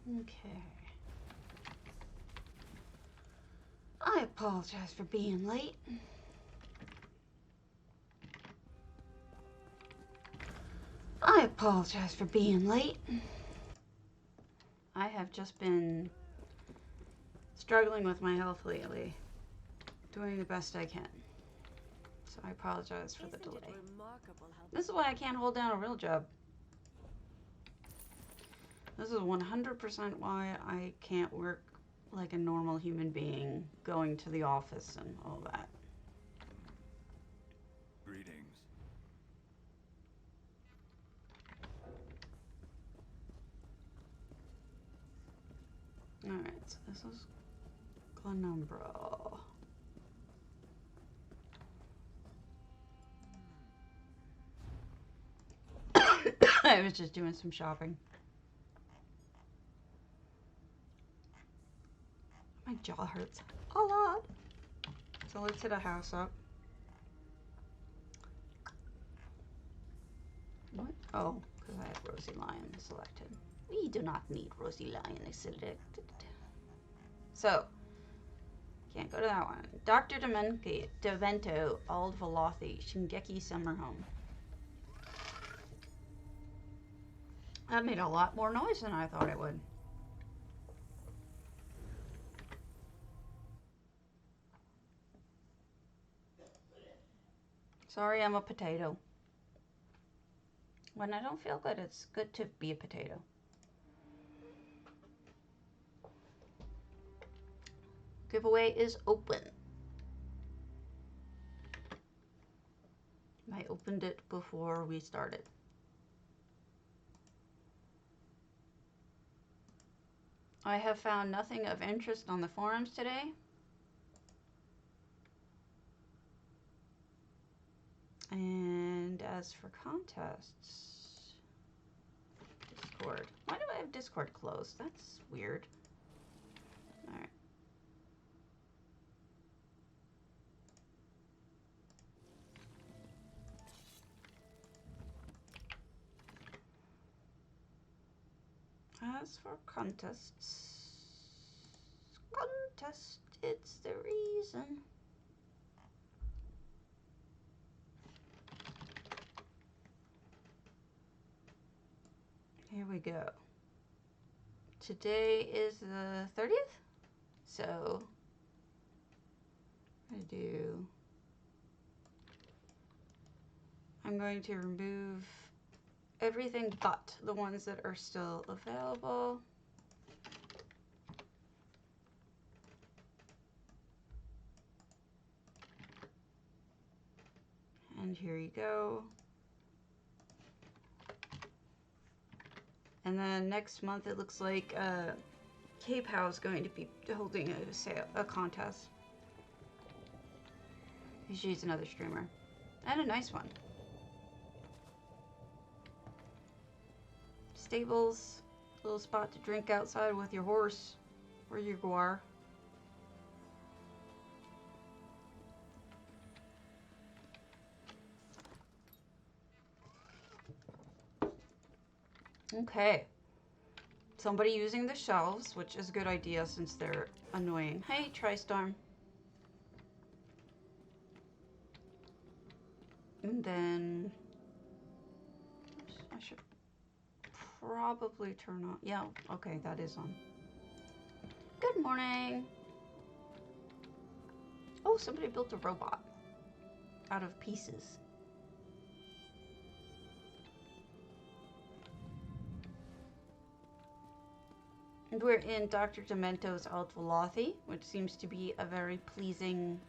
Okay. I apologize for being late. I apologize for being late. I have just been struggling with my health lately. Doing the best I can. So I apologize for the delay. This is why I can't hold down a real job. This is 100% why I can't work like a normal human being, going to the office and all that. Greetings. Alright, so this is Glenumbra. I was just doing some shopping. My jaw hurts a lot. So let's hit a house up. What? Oh, because I have Rosie Lion selected. We do not need Rosie Lion selected. So, can't go to that one. Dr. Demento, Old Velothi, Shingeki Summer Home. That made a lot more noise than I thought it would. Sorry, I'm a potato. When I don't feel good, it's good to be a potato. Giveaway is open. I opened it before we started. I have found nothing of interest on the forums today. And as for contests, Discord. Why do I have Discord closed? That's weird. Alright. As for contests, it's the reason. Here we go. Today is the 30th, so I'm going to remove everything but the ones that are still available. And here you go. And then next month it looks like K-Pow is going to be holding a contest. She's another streamer. And a nice one. Stables, little spot to drink outside with your horse or your guar. Okay. Somebody using the shelves, which is a good idea since they're annoying. Hey, Tristorm. And then I should probably turn on. Yeah, okay, that is on. Good morning. Oh, somebody built a robot out of pieces. And we're in Dr. Demento's Old Velothi, which seems to be a very pleasing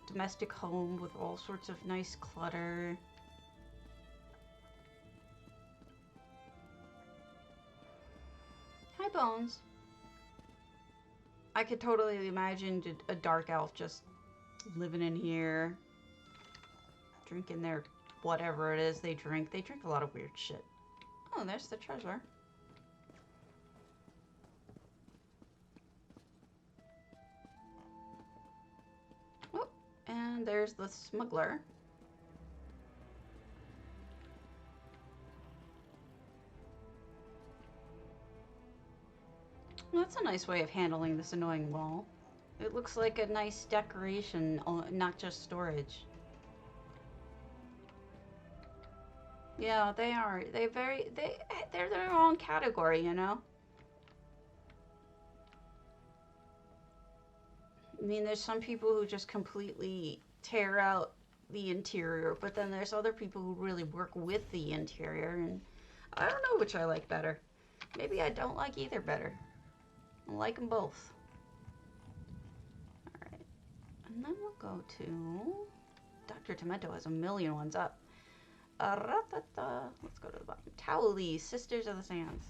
domestic home with all sorts of nice clutter. Hi, Bones. I could totally imagine a dark elf just living in here, drinking their whatever it is they drink. They drink a lot of weird shit. Oh, there's the treasure. Oh, and there's the smuggler. That's a nice way of handling this annoying wall. It looks like a nice decoration, not just storage. Yeah, they are. They're their own category, you know? I mean, there's some people who just completely tear out the interior, but then there's other people who really work with the interior, and I don't know which I like better. Maybe I don't like either better. I like them both. Alright. And then we'll go to... Dr. Tomato has a million ones up. Let's go to the bottom. Towelly, Sisters of the Sands.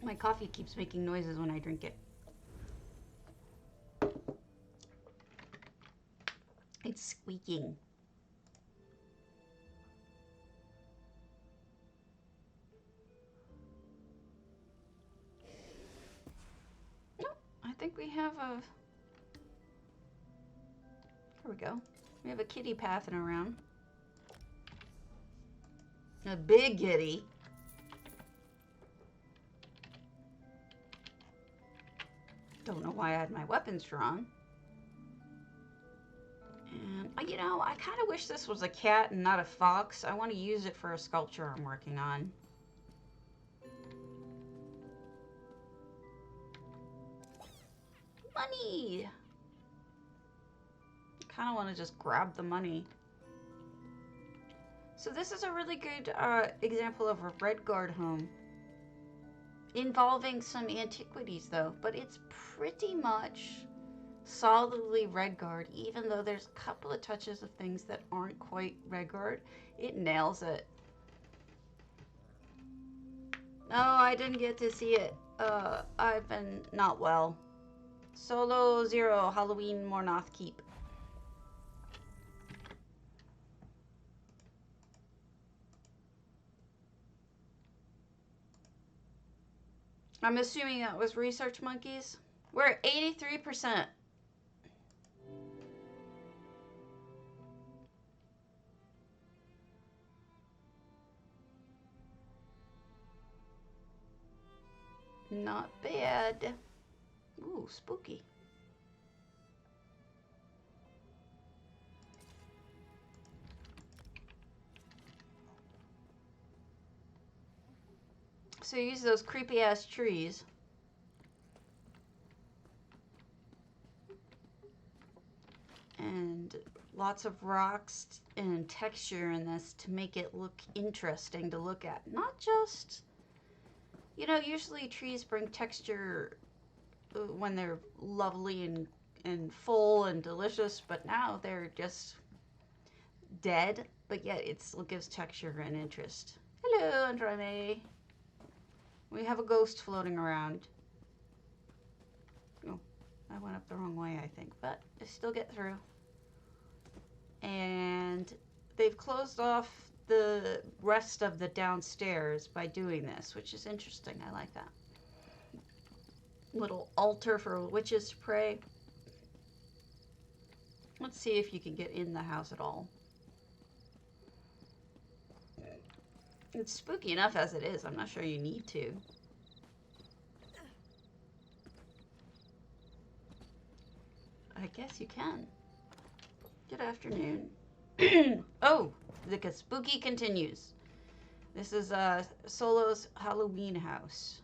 My coffee keeps making noises when I drink it. It's squeaking. No, I think we have a... Here we go. We have a kitty pathing around. A big kitty. Don't know why I had my weapons drawn. And, you know, I kind of wish this was a cat and not a fox. I want to use it for a sculpture I'm working on. Money! I kind of want to just grab the money. So this is a really good example of a Red Guard home. Involving some antiquities, though. But it's pretty much solidly Red Guard, even though there's a couple of touches of things that aren't quite Red Guard. It nails it. No, I didn't get to see it. I've been not well. Solo 0, Halloween, Mournoth Keep. I'm assuming that was Research Monkeys. We're at 83%. Not bad. Ooh, spooky. So use those creepy ass trees. And lots of rocks and texture in this to make it look interesting to look at. Not just, you know, usually trees bring texture when they're lovely and full and delicious, but now they're just dead, but yet it still gives texture and interest. Hello, Andrame. We have a ghost floating around. Oh, I went up the wrong way, I think, but I still get through. And they've closed off the rest of the downstairs by doing this, which is interesting. I like that. Little altar for witches to pray. Let's see if you can get in the house at all. It's spooky enough as it is. I'm not sure you need to. I guess you can. Good afternoon. Oh, the spooky continues. This is Solo's Halloween house.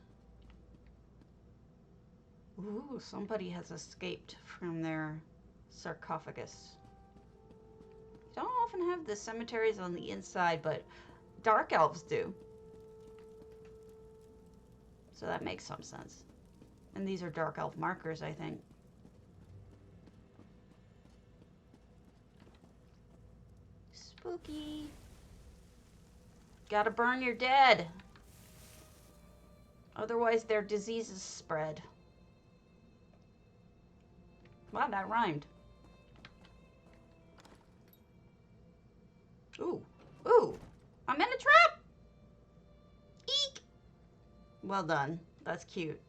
Ooh, somebody has escaped from their sarcophagus. You don't often have the cemeteries on the inside, but dark elves do. So that makes some sense. And these are dark elf markers, I think. Spooky. Gotta burn your dead. Otherwise their diseases spread. Wow, that rhymed. Ooh. Ooh. I'm in a trap! Eek! Well done. That's cute.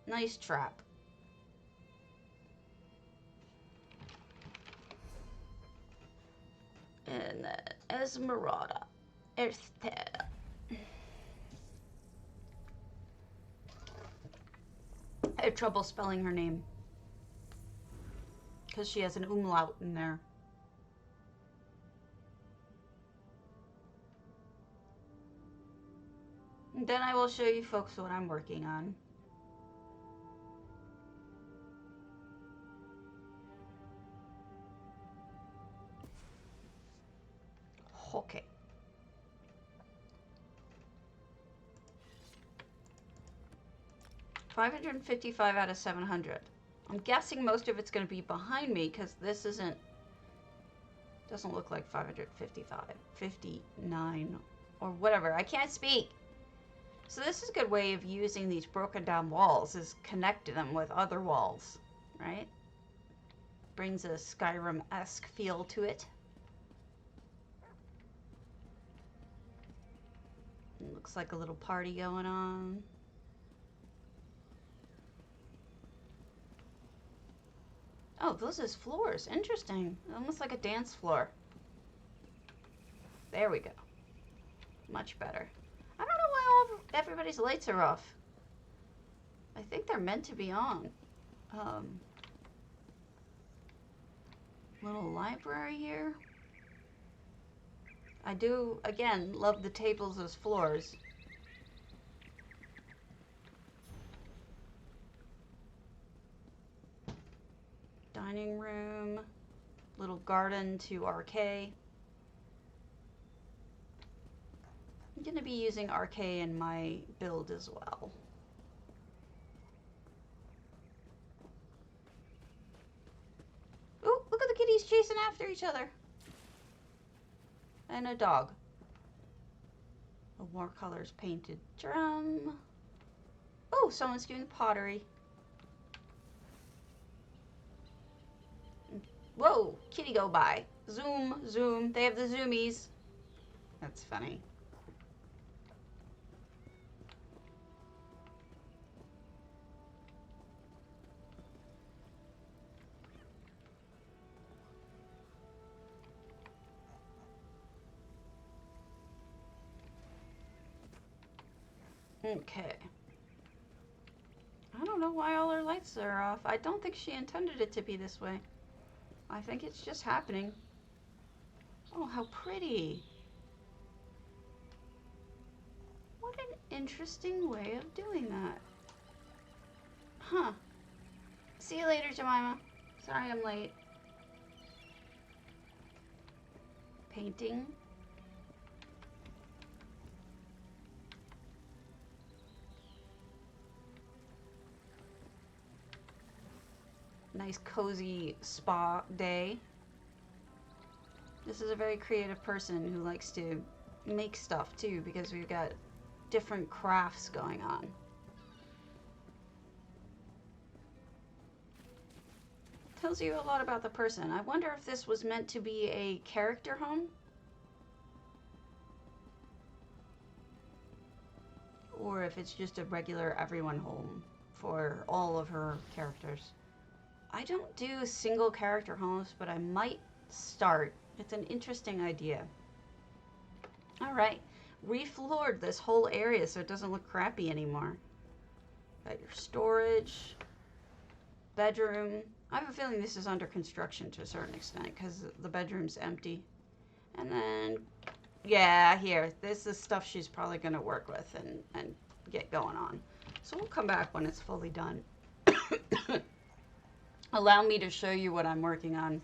Nice trap. And Esmeralda. Earthtear. had trouble spelling her name. Because she has an umlaut in there. And then I will show you folks what I'm working on. Okay. $555 out of 700. I'm guessing most of it's going to be behind me because this doesn't look like 555, 59, or whatever. I can't speak. So this is a good way of using these broken down walls, is connecting them with other walls, right? Brings a Skyrim-esque feel to it. Looks like a little party going on. Oh, those is floors. Interesting. Almost like a dance floor. There we go. Much better. I don't know why everybody's lights are off. I think they're meant to be on. Little library here. I do, again, love the tables as floors. Dining room. Little garden to RK. I'm going to be using RK in my build as well. Ooh, look at the kitties chasing after each other. And a dog. A more colors painted drum. Oh, someone's doing pottery. Whoa, kitty go by. Zoom, zoom. They have the zoomies. That's funny. Okay. I don't know why all her lights are off. I don't think she intended it to be this way. I think it's just happening. Oh, how pretty. What an interesting way of doing that. Huh. See you later, Jemima. Sorry I'm late. Painting. Nice cozy spa day. This is a very creative person who likes to make stuff too, because we've got different crafts going on. Tells you a lot about the person. I wonder if this was meant to be a character home, or if it's just a regular everyone home for all of her characters. I don't do single character homes, but I might start. It's an interesting idea. All right, refloored this whole area so it doesn't look crappy anymore. Got your storage, bedroom. I have a feeling this is under construction to a certain extent because the bedroom's empty. And then, yeah, here, this is stuff she's probably going to work with and get going on. So we'll come back when it's fully done. Allow me to show you what I'm working on.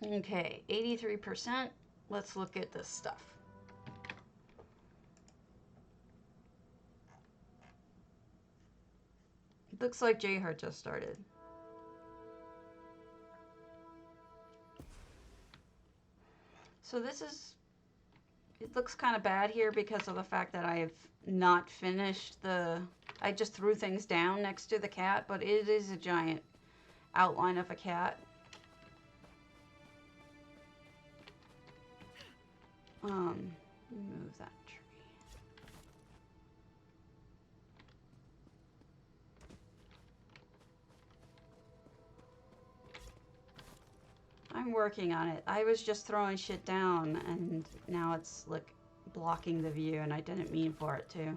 Okay, 83%. Let's look at this stuff. Looks like J-Heart just started. So this is, it looks kind of bad here because of the fact that I have not finished I just threw things down next to the cat, but it is a giant outline of a cat. Move that I'm working on it. I was just throwing shit down, and now it's, like, blocking the view, and I didn't mean for it to.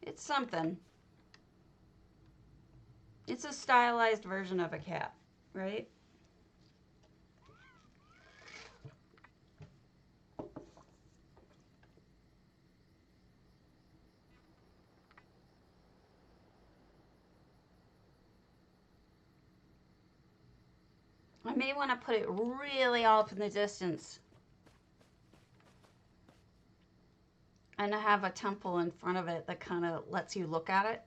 It's something. It's a stylized version of a cat, right? I may want to put it really off in the distance. And I have a temple in front of it that kind of lets you look at it.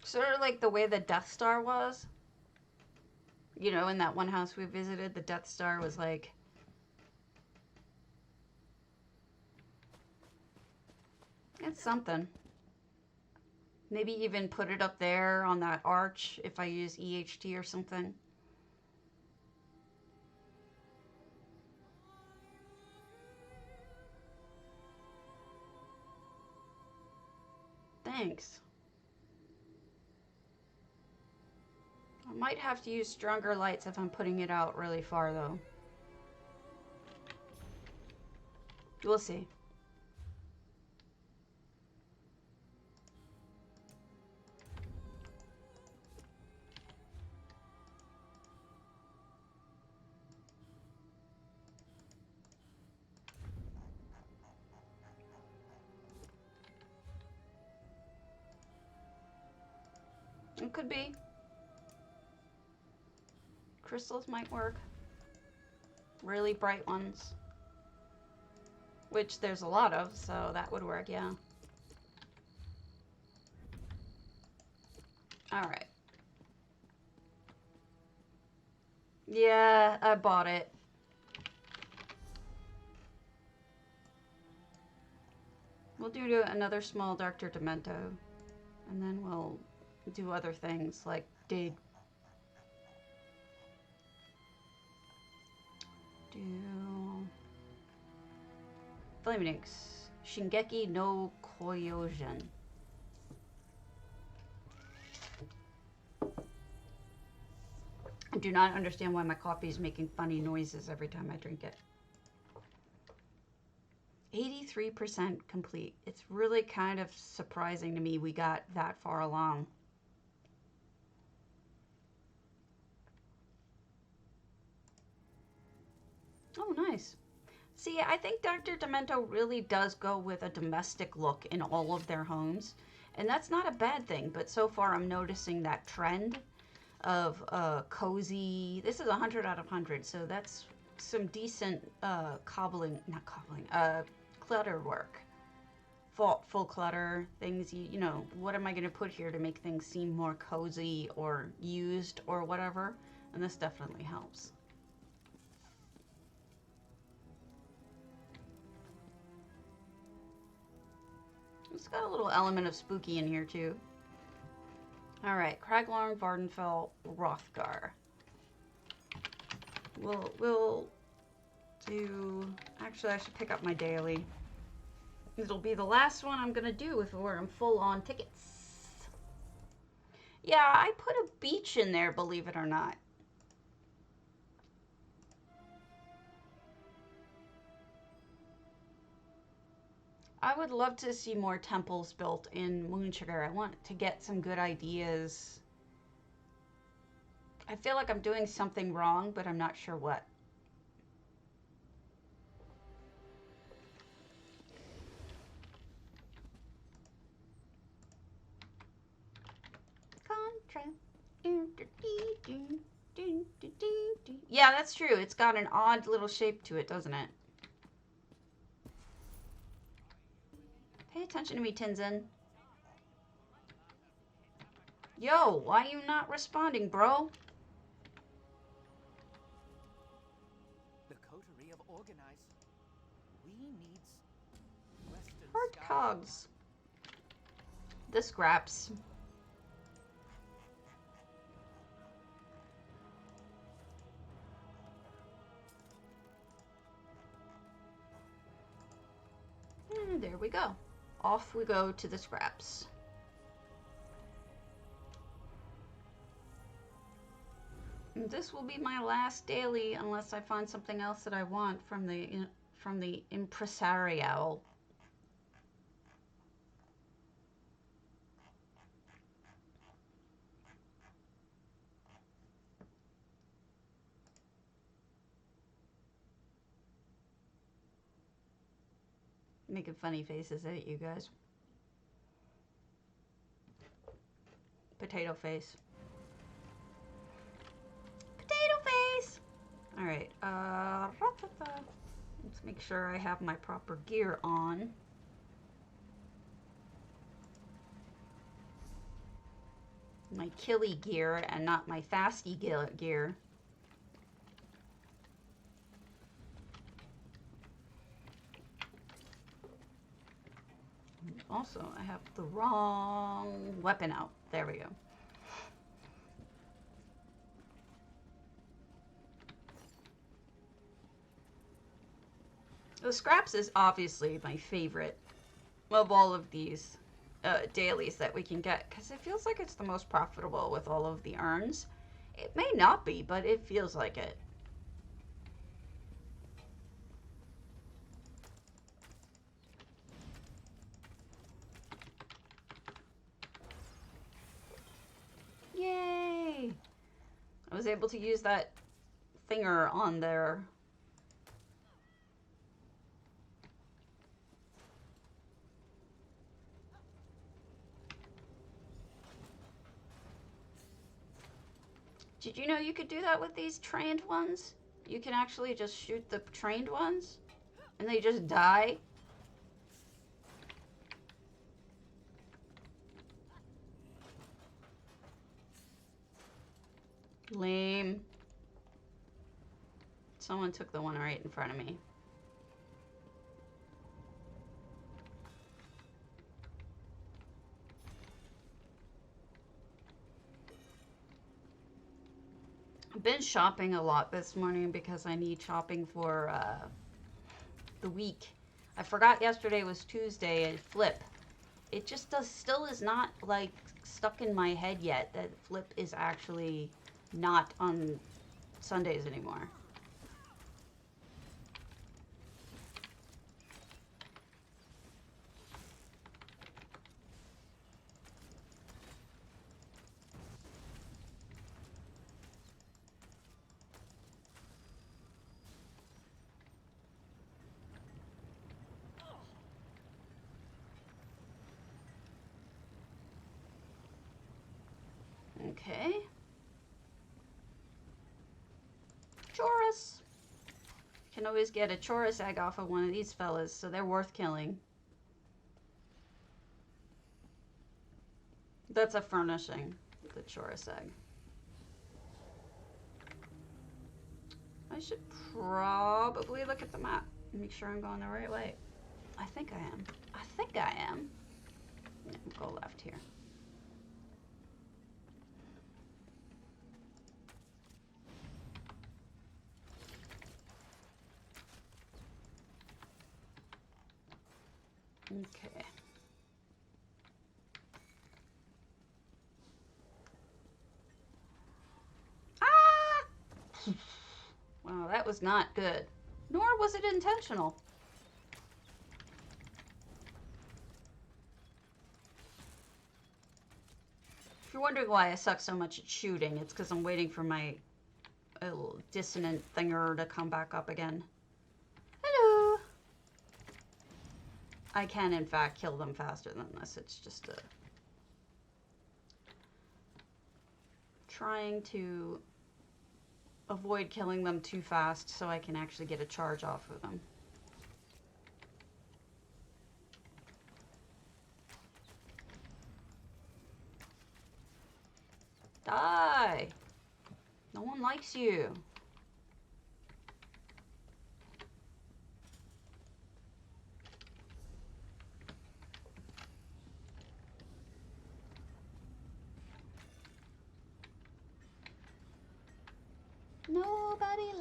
Sort of like the way the Death Star was. You know, in that one house we visited, the Death Star was like... It's something. Maybe even put it up there on that arch if I use EHT or something. Thanks. I might have to use stronger lights if I'm putting it out really far, though. We'll see. It could be. Crystals might work. Really bright ones. Which there's a lot of, so that would work, yeah. Alright. Yeah, I bought it. We'll do another small Dr. Demento. And then we'll do other things like dig. Do Flaming Inks. Shingeki no Koyojin. I do not understand why my coffee is making funny noises every time I drink it. 83% complete. It's really kind of surprising to me we got that far along. Oh, nice. See, I think Dr. Demento really does go with a domestic look in all of their homes. And that's not a bad thing, but so far I'm noticing that trend of cozy. This is 100 out of 100, so that's some decent clutter work. Thoughtful clutter, things, you know, what am I going to put here to make things seem more cozy or used or whatever? And this definitely helps. It's got a little element of spooky in here too. Alright, Craglorn, Vardenfell, Hrothgar. We'll do... Actually, I should pick up my daily. It'll be the last one I'm going to do before I'm full on tickets. Yeah, I put a beach in there, believe it or not. I would love to see more temples built in Moonsugar. I want to get some good ideas. I feel like I'm doing something wrong, but I'm not sure what. Yeah, that's true. It's got an odd little shape to it, doesn't it? Pay attention to me, Tenzin. Yo, why are you not responding, bro? The coterie of organized. We needs Western Hard cogs. the scraps. And there we go. Off we go to the scraps. And this will be my last daily unless I find something else that I want from the impresario. Making funny faces at you guys. Potato face. Potato face! Alright, let's make sure I have my proper gear on. My killy gear and not my fasty gear. Also, I have the wrong weapon out. There we go. The scraps is obviously my favorite of all of these dailies that we can get because it feels like it's the most profitable with all of the urns. It may not be, but it feels like it. Yay! I was able to use that thinger on there. Did you know you could do that with these trained ones? You can actually just shoot the trained ones and they just die. Lame. Someone took the one right in front of me. I've been shopping a lot this morning because I need shopping for the week. I forgot yesterday was Tuesday and Flip. It just still is not like stuck in my head yet that Flip is actually not on Sundays anymore. Okay. Chorus. Can always get a chorus egg off of one of these fellas, so they're worth killing. That's a furnishing, the chorus egg. I should probably look at the map and make sure I'm going the right way. I think I am. I think I am. Yeah, we'll go left here. Okay. Ah! Wow, that was not good. Nor was it intentional. If you're wondering why I suck so much at shooting, it's because I'm waiting for my little dissonant thinger to come back up again. Hello! I can, in fact, kill them faster than this. It's just trying to avoid killing them too fast so I can actually get a charge off of them. Die! No one likes you.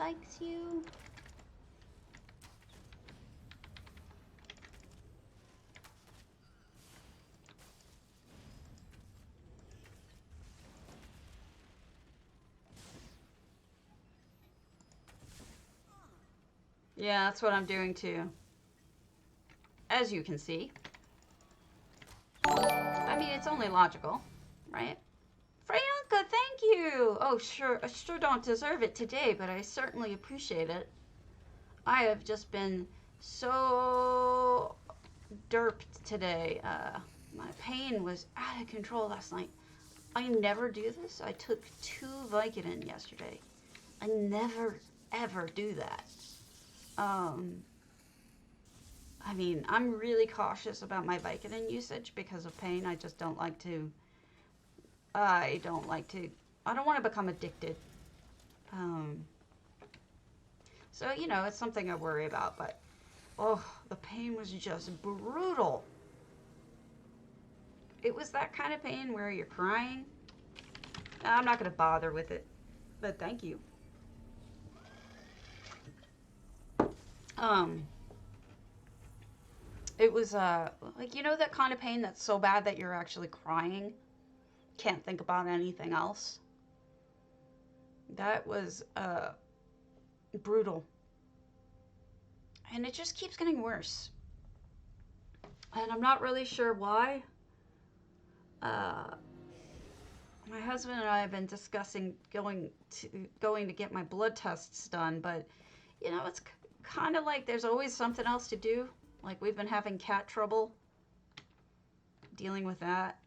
likes you. Yeah, that's what I'm doing too. As you can see. I mean, it's only logical, right? Freyanka, thank you! Oh, sure, I sure don't deserve it today, but I certainly appreciate it. I have just been so derped today. My pain was out of control last night. I never do this. I took 2 Vicodin yesterday. I never, ever do that. I mean, I'm really cautious about my Vicodin usage because of pain. I just don't like to, I don't want to become addicted. So, you know, it's something I worry about, but, oh, the pain was just brutal. It was that kind of pain where you're crying. I'm not going to bother with it, but thank you. It was, like, you know that kind of pain that's so bad that you're actually crying? Can't think about anything else? That was, brutal. And it just keeps getting worse. And I'm not really sure why. My husband and I have been discussing going to get my blood tests done, but, you know, it's kind of like there's always something else to do. Like, we've been having cat trouble, dealing with that,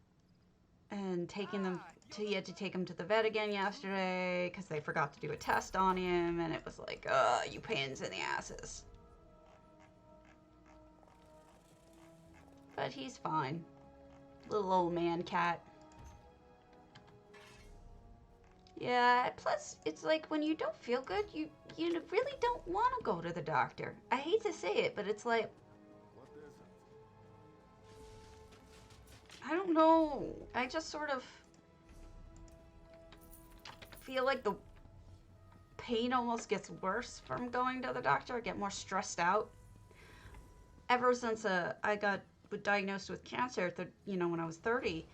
and taking them to, he had to take him to the vet again yesterday because they forgot to do a test on him, and it was like, you pains in the asses. But he's fine. Little old man cat. Yeah, plus, it's like when you don't feel good, you really don't want to go to the doctor. I hate to say it, but it's like, I don't know. I just sort of feel like the pain almost gets worse from going to the doctor. I get more stressed out. Ever since I got diagnosed with cancer, when I was 30,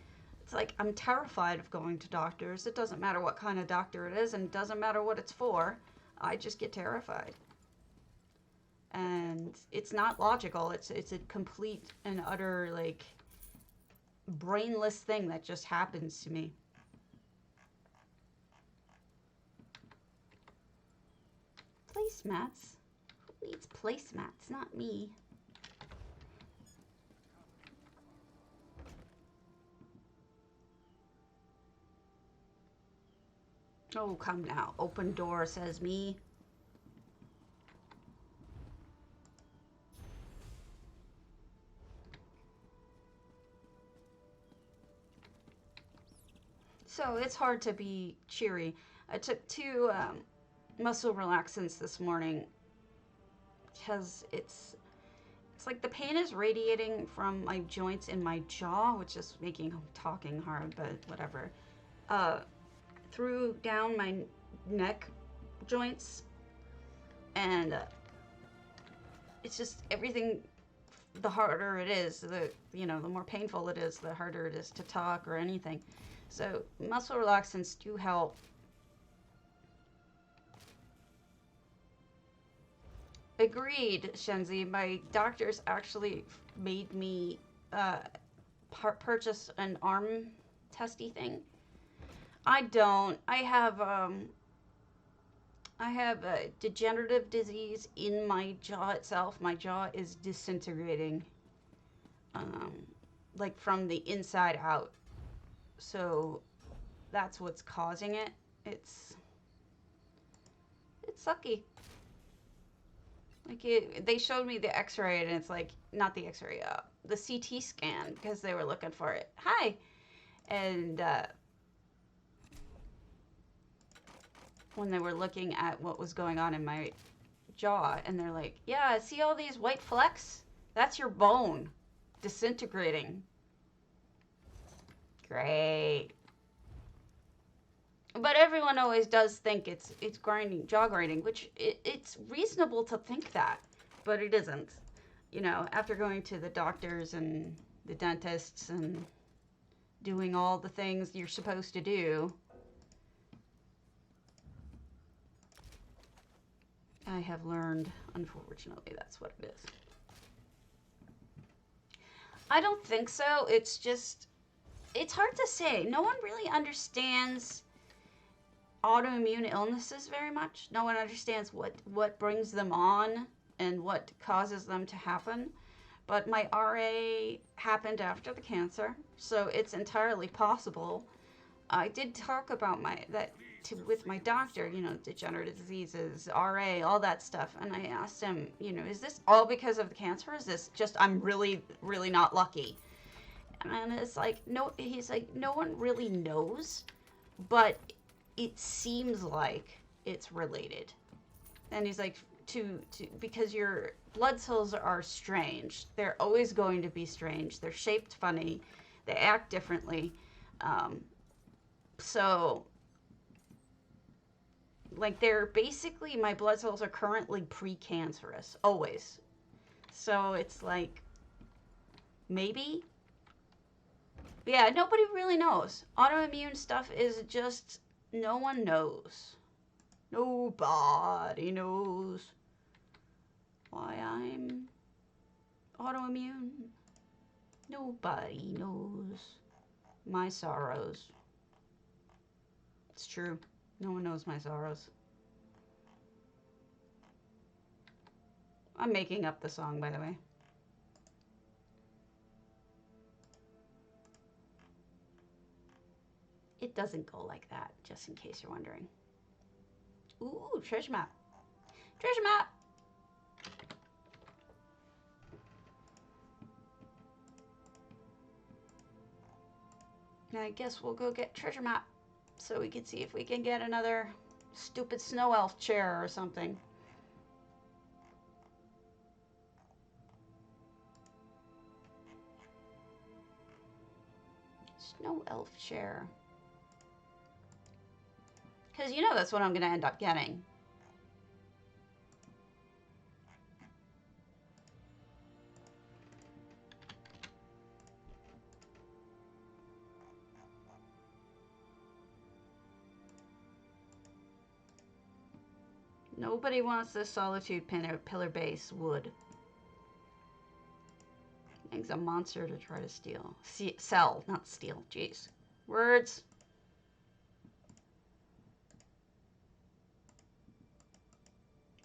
it's like I'm terrified of going to doctors. It doesn't matter what kind of doctor it is, and it doesn't matter what it's for. I just get terrified. And it's not logical. It's a complete and utter, like, brainless thing that just happens to me. Placemats? Who needs placemats? Not me. Oh, come now. Open door, says me. So it's hard to be cheery. I took 2 muscle relaxants this morning because it's like the pain is radiating from my joints in my jaw, which is making talking hard, but whatever. Through down my neck joints, and it's just everything. The harder it is, the more painful it is, the harder it is to talk or anything. So muscle relaxants do help. Agreed, Shenzi. My doctors actually made me purchase an arm testy thing. I don't. I have a degenerative disease in my jaw itself. My jaw is disintegrating, like from the inside out. So that's what's causing it. It's sucky. Like they showed me the X-ray, and it's like not the X-ray, the CT scan, because they were looking for it. Hi, and when they were looking at what was going on in my jaw, and they're like, yeah, see all these white flecks? That's your bone disintegrating. Great. But everyone always does think it's grinding, jaw grinding, which it's reasonable to think that, but it isn't. You know, after going to the doctors and the dentists and doing all the things you're supposed to do, I have learned, unfortunately, that's what it is. I don't think so. It's just, it's hard to say. No one really understands autoimmune illnesses very much. No one understands what brings them on and what causes them to happen. But my RA happened after the cancer, so it's entirely possible. I did talk about with my doctor, you know, degenerative diseases, RA, all that stuff, and I asked him, you know, is this all because of the cancer? Is this just I'm really, really not lucky? And it's like, no, he's like, no one really knows, but it seems like it's related. And he's like, because your blood cells are strange. They're always going to be strange. They're shaped funny. They act differently. So, like, they're basically, my blood cells are currently precancerous, always. So it's like, maybe? But yeah, nobody really knows. Autoimmune stuff is just, no one knows. Nobody knows why I'm autoimmune. Nobody knows my sorrows. It's true. No one knows my sorrows. I'm making up the song, by the way. It doesn't go like that, just in case you're wondering. Ooh, treasure map. Treasure map! I guess we'll go get treasure map so we can see if we can get another stupid snow elf chair or something. Snow elf chair. Because you know that's what I'm going to end up getting. Nobody wants this solitude pillar base wood. It's a monster to try to steal. Sell, not steal. Jeez. Words.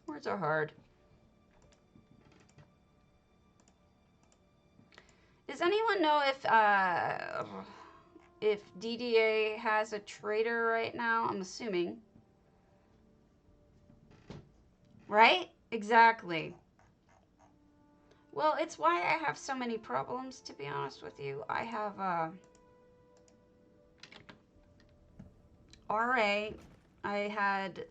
Words are hard. Does anyone know if DDA has a trader right now? I'm assuming. Right? Exactly. Well, it's why I have so many problems, to be honest with you. I have RA. I had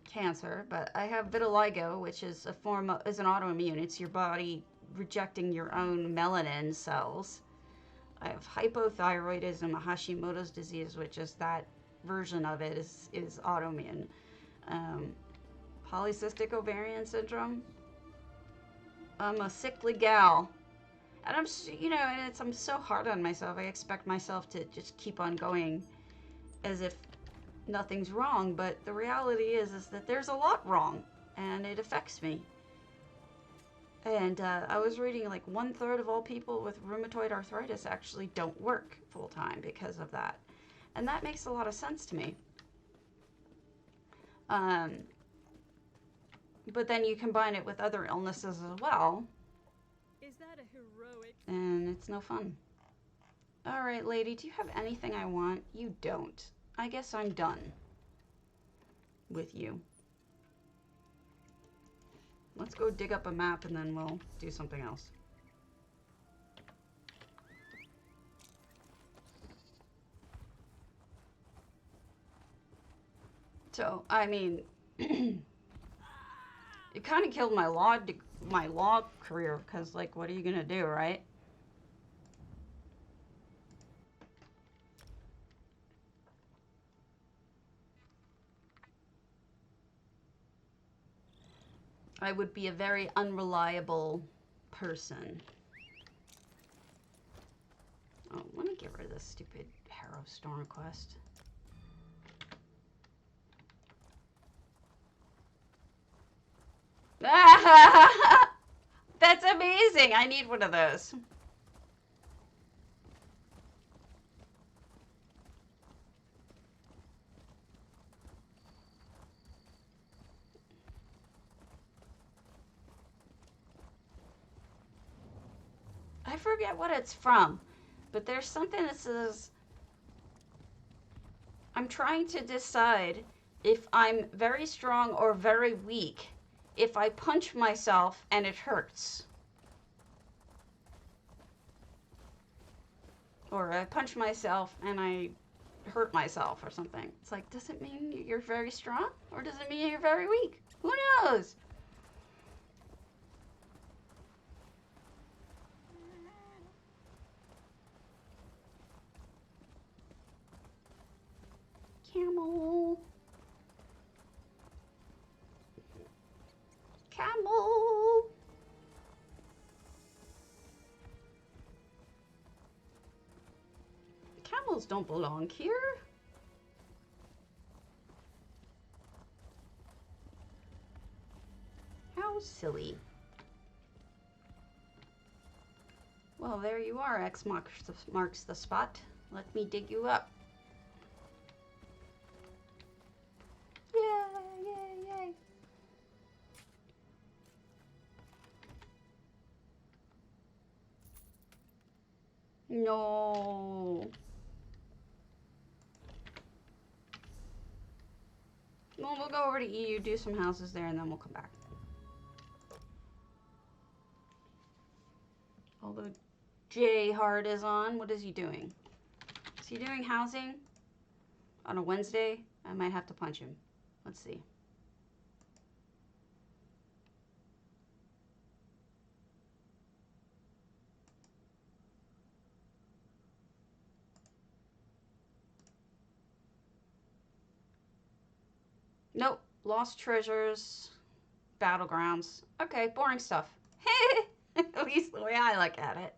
cancer, but I have vitiligo, which is an autoimmune. It's your body rejecting your own melanin cells. I have hypothyroidism, Hashimoto's disease, which is that version of it is autoimmune. Polycystic ovarian syndrome. I'm a sickly gal, and I'm so hard on myself. I expect myself to just keep on going as if nothing's wrong, but the reality is that there's a lot wrong, and it affects me. And I was reading like 1/3 of all people with rheumatoid arthritis actually don't work full time because of that, and that makes a lot of sense to me. But then you combine it with other illnesses as well, Is that a heroic? and it's no fun. All right, lady, do you have anything I want? You don't. I guess I'm done with you. Let's go dig up a map and then we'll do something else. So, I mean, it kind of killed my law career, because, like, what are you gonna do, right? I would be a very unreliable person. Oh, let me get rid of this stupid Harrow Storm quest. That's amazing! I need one of those. I forget what it's from, but there's something that says, I'm trying to decide if I'm very strong or very weak if I punch myself and it hurts. Or I punch myself and I hurt myself or something. It's like, does it mean you're very strong or does it mean you're very weak? Who knows? Camel. Camel. Camels don't belong here. How silly. Well, there you are. X marks the spot. Let me dig you up. Yay, yay, yay. No. Well, we'll go over to EU, do some houses there, and then we'll come back. Although J Hard is on, what is he doing? Is he doing housing on a Wednesday? I might have to punch him. Let's see. Nope. Lost treasures. Battlegrounds. Okay, boring stuff. At least the way I look at it.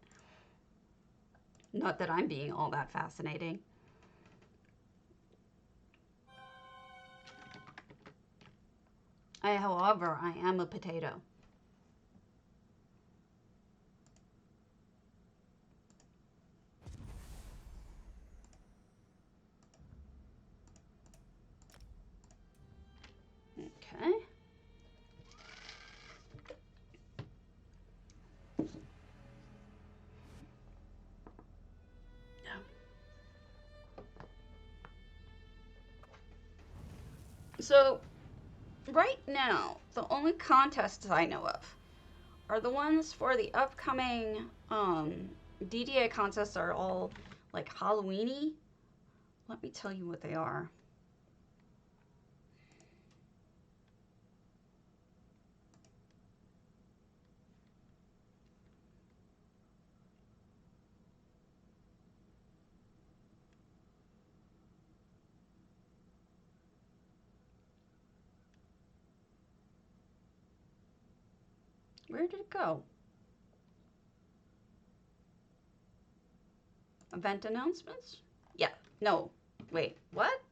Not that I'm being all that fascinating. However, I am a potato. Okay. So, right now, the only contests I know of are the ones for the upcoming DDA contests are all like Halloween-y. Let me tell you what they are. Where did it go? Event announcements? Yeah. No. Wait. What?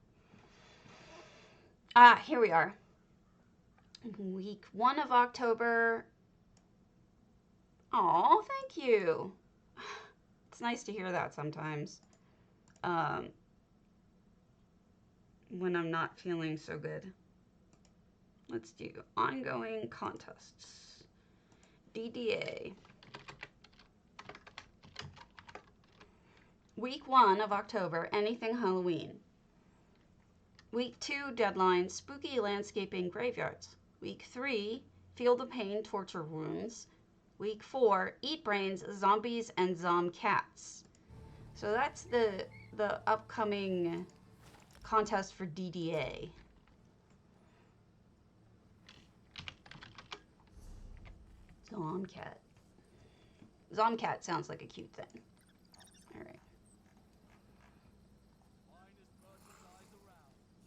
Ah, here we are. Week 1 of October. Aw, thank you. It's nice to hear that sometimes. When I'm not feeling so good. Let's do ongoing contests. DDA. Week 1 of October, anything Halloween. Week 2, deadline, spooky landscaping graveyards. Week 3, feel the pain, torture rooms. Week 4, eat brains, zombies, and zomcats. So that's the upcoming contest for DDA. Zomcat. Zomcat sounds like a cute thing. All right.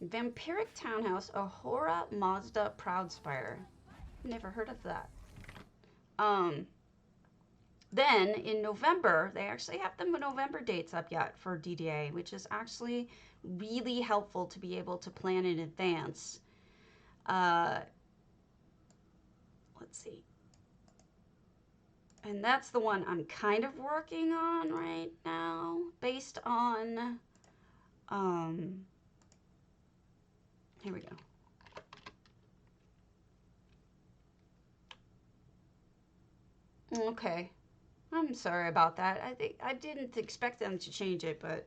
Vampiric Townhouse, Ahura Mazda Proudspire. Never heard of that. Then in November, they actually have the November dates up yet for DDA, which is actually really helpful to be able to plan in advance. Let's see. And that's the one I'm kind of working on right now, based on, here we go. Okay. I'm sorry about that. I didn't expect them to change it, but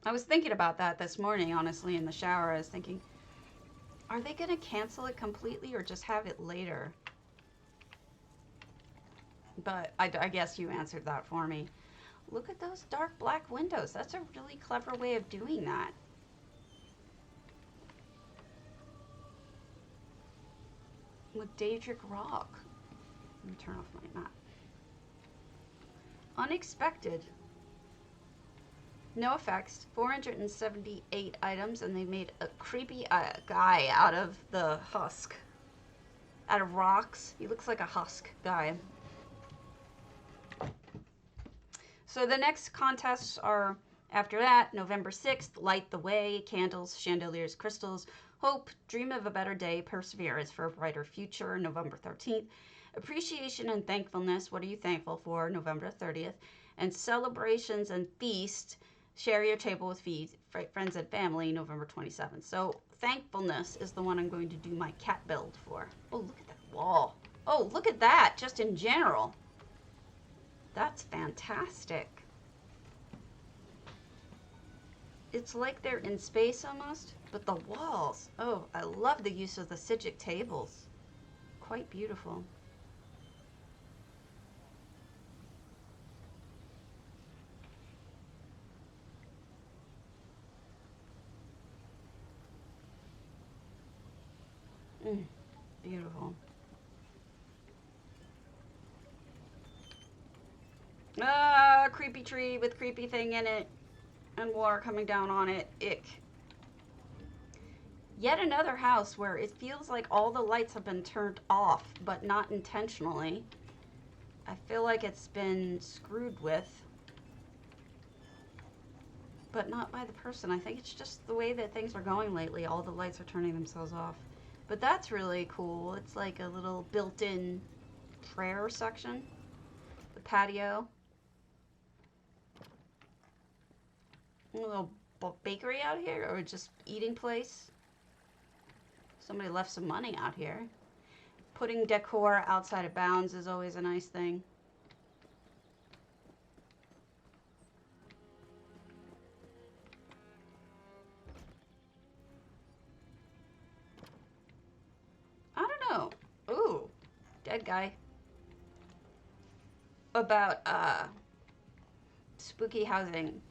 I was thinking about that this morning, honestly, in the shower. I was thinking, are they going to cancel it completely or just have it later? But I guess you answered that for me. Look at those dark black windows. That's a really clever way of doing that. With Daedric Rock. Let me turn off my map. Unexpected. No effects. 478 items, and they made a creepy guy out of the husk. Out of rocks. He looks like a husk guy. So the next contests are after that, November 6th, Light the Way, Candles, Chandeliers, Crystals, Hope, Dream of a Better Day, Perseverance for a Brighter Future, November 13th. Appreciation and Thankfulness, what are you thankful for, November 30th. And Celebrations and Feast, Share Your Table with Friends and Family, November 27th. So Thankfulness is the one I'm going to do my cat build for. Oh, look at that wall. Oh, look at that, just in general. That's fantastic. It's like they're in space almost, but the walls. Oh, I love the use of the Shingeki tables. Quite beautiful. Beautiful. Ah, creepy tree with creepy thing in it and water coming down on it. Ick. Yet another house where it feels like all the lights have been turned off, but not intentionally. I feel like it's been screwed with, but not by the person. I think it's just the way that things are going lately. All the lights are turning themselves off. But that's really cool. It's like a little built-in prayer section. The patio. A little bakery out here, or just eating place. Somebody left some money out here. Putting decor outside of bounds is always a nice thing. I don't know. Ooh, dead guy. About spooky housing.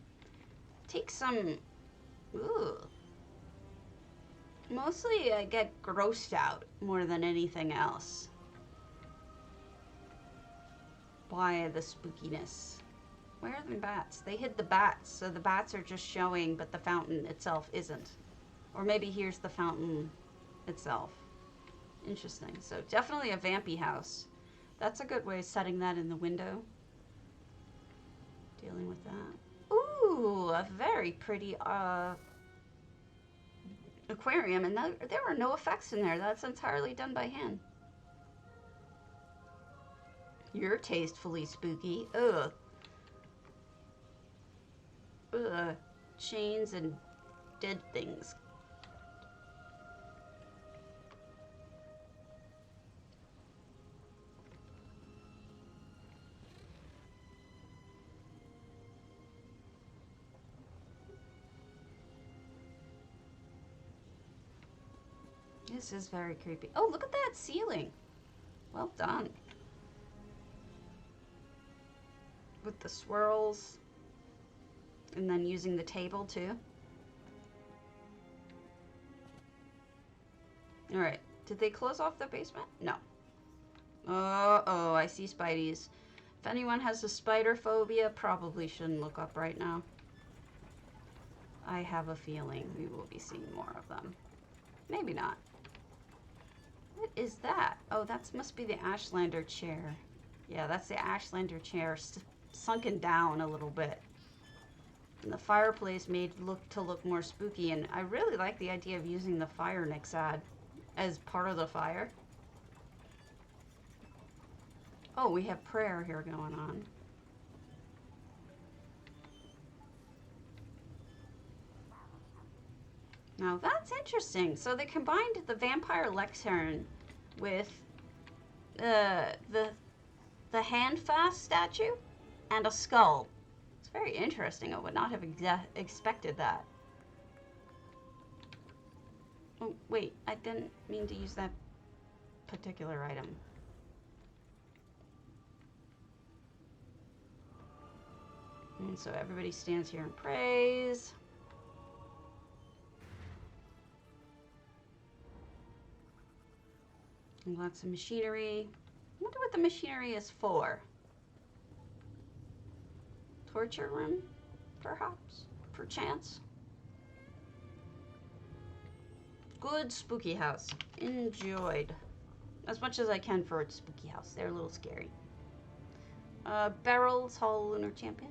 Take some. Ooh. Mostly I get grossed out more than anything else by the spookiness. Where are the bats? They hid the bats, so the bats are just showing, but the fountain itself isn't. Or maybe here's the fountain itself. Interesting. So definitely a vampy house. That's a good way of setting that in the window. Dealing with that. Ooh, a very pretty aquarium, and there were no effects in there. That's entirely done by hand. You're tastefully spooky. Ugh. Ugh. Chains and dead things. This is very creepy. Oh, look at that ceiling. Well done. With the swirls. And then using the table too. Alright. Did they close off the basement? No. Uh-oh, I see spideys. If anyone has a spider phobia, probably shouldn't look up right now. I have a feeling we will be seeing more of them. Maybe not. What is that? Oh, that must be the Ashlander chair. Yeah, that's the Ashlander chair sunken down a little bit. And the fireplace made look more spooky, and I really like the idea of using the fire Nixad as part of the fire. Oh, we have prayer here going on. Now that's interesting. So they combined the vampire lectern with the handfast statue and a skull. It's very interesting. I would not have expected that. Oh, wait, I didn't mean to use that particular item. And so everybody stands here and prays. And lots of machinery. I wonder what the machinery is for. Torture room, perhaps? Perchance? Good spooky house. Enjoyed. As much as I can for a spooky house. They're a little scary. Beryl's Hall Lunar Champion.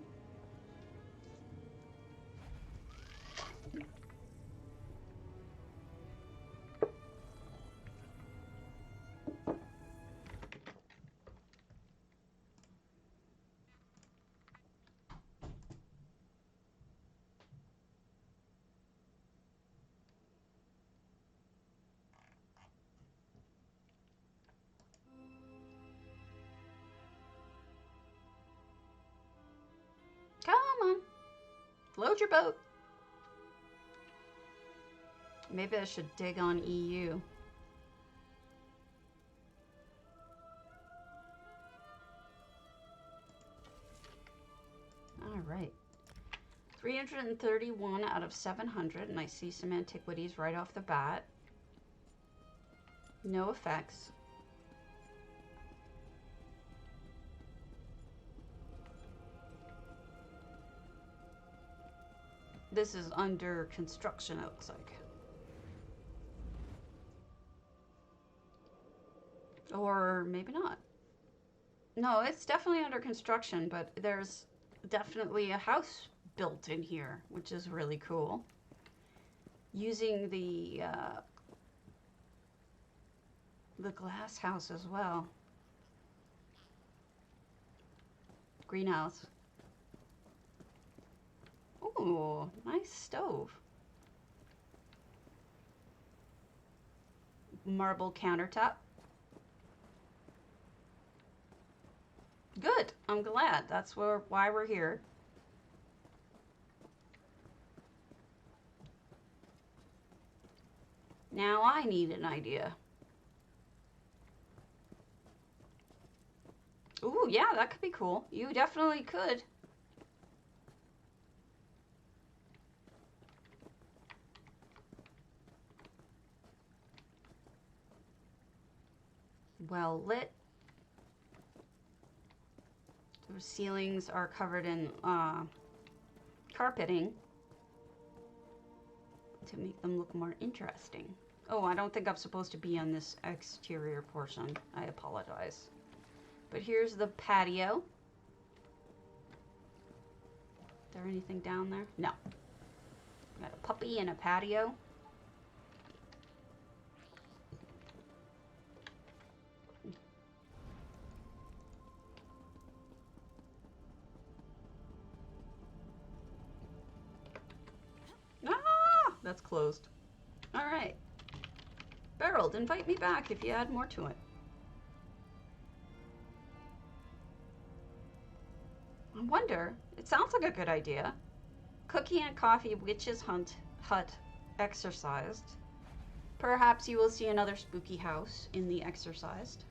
Come on. Float your boat. Maybe I should dig on EU. All right. 331 out of 700, and I see some antiquities right off the bat. No effects. This is under construction, it looks like. Or maybe not. No, it's definitely under construction, but there's definitely a house built in here, which is really cool. Using the glass house as well. Greenhouse. Ooh, nice stove. Marble countertop. Good. I'm glad. That's why we're here. Now I need an idea. Ooh, yeah, that could be cool. You definitely could. Well lit. The ceilings are covered in carpeting to make them look more interesting. Oh, I don't think I'm supposed to be on this exterior portion. I apologize. But here's the patio. Is there anything down there? No. Got a puppy and a patio. Ah, that's closed. All right. Beryl, invite me back if you add more to it. I wonder, it sounds like a good idea. Cookie and coffee, witch's hut, exorcised. Perhaps you will see another spooky house in the exorcised.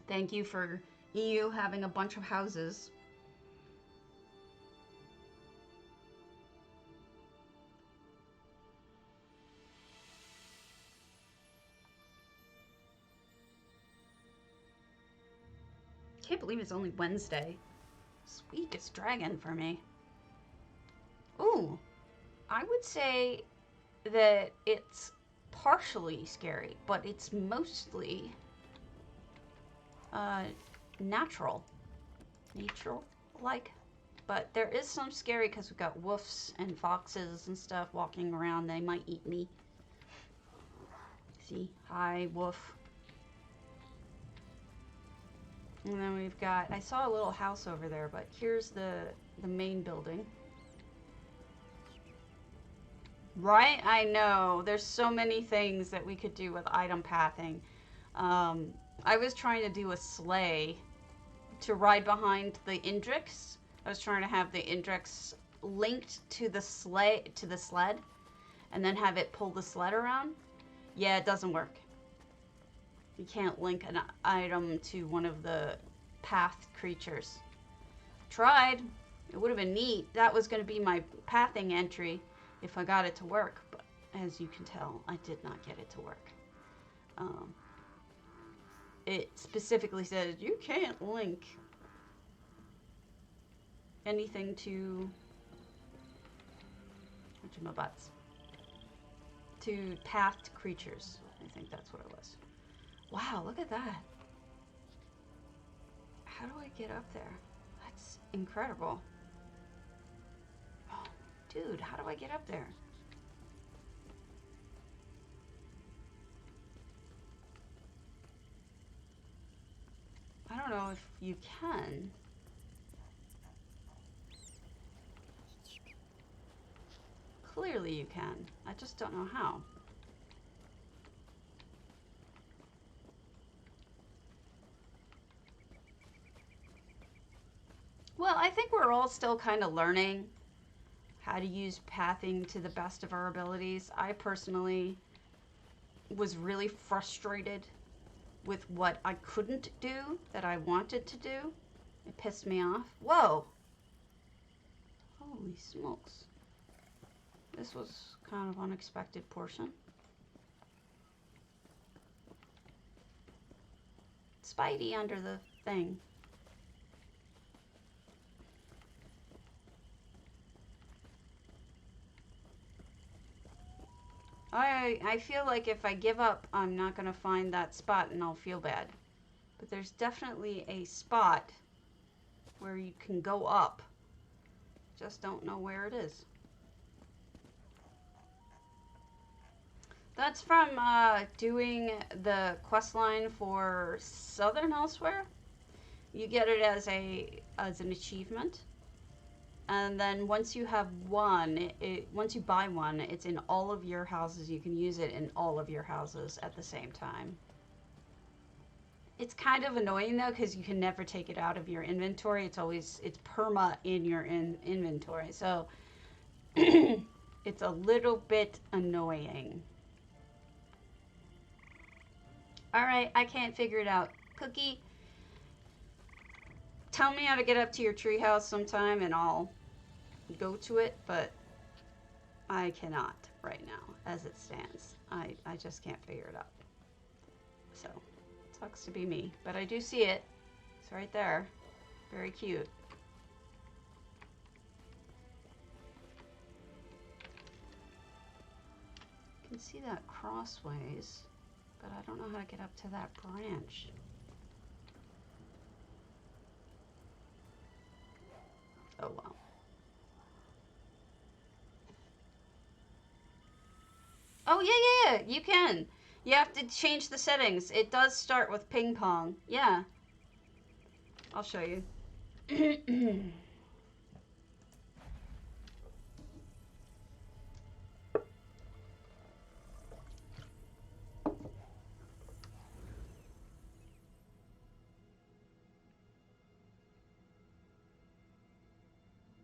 Thank you for EU having a bunch of houses. Can't believe it's only Wednesday. Sweet, it's dragon for me. Ooh, I would say that it's partially scary, but it's mostly natural. Nature-like. But there is some scary because we've got wolves and foxes and stuff walking around. They might eat me. See? Hi, wolf. And then we've got, I saw a little house over there, but here's the main building. Right? I know. There's so many things that we could do with item pathing. I was trying to do a sleigh to ride behind the Indrix. I was trying to have the Indrix linked to the sled, and then have it pull the sled around. Yeah, it doesn't work. You can't link an item to one of the path creatures. Tried. It would have been neat. That was going to be my pathing entry if I got it to work, but as you can tell, I did not get it to work. It specifically says you can't link anything to whatchamabutts, to pathed creatures. I think that's what it was. Wow, look at that. How do I get up there? That's incredible. Oh, dude, how do I get up there? I don't know if you can. Clearly you can. I just don't know how. Well, I think we're all still kind of learning how to use pathing to the best of our abilities. I personally was really frustrated with what I couldn't do that I wanted to do. It pissed me off. Whoa! Holy smokes. This was kind of unexpected portion. Spidey under the thing. I feel like if I give up, I'm not going to find that spot and I'll feel bad. But there's definitely a spot where you can go up. Just don't know where it is. That's from doing the quest line for Southern Elsewhere. You get it as an achievement. And then once you have one, once you buy one, it's in all of your houses. You can use it in all of your houses at the same time. It's kind of annoying though, because you can never take it out of your inventory. It's perma in your inventory. So it's a little bit annoying. All right, I can't figure it out. Cookie, tell me how to get up to your treehouse sometime and I'll go to it, but I cannot right now as it stands. I just can't figure it out. So, sucks to be me, but I do see it. It's right there. Very cute. You can see that crossways, but I don't know how to get up to that branch. Oh well. Oh yeah, you can. You have to change the settings. It does start with ping pong. Yeah. I'll show you.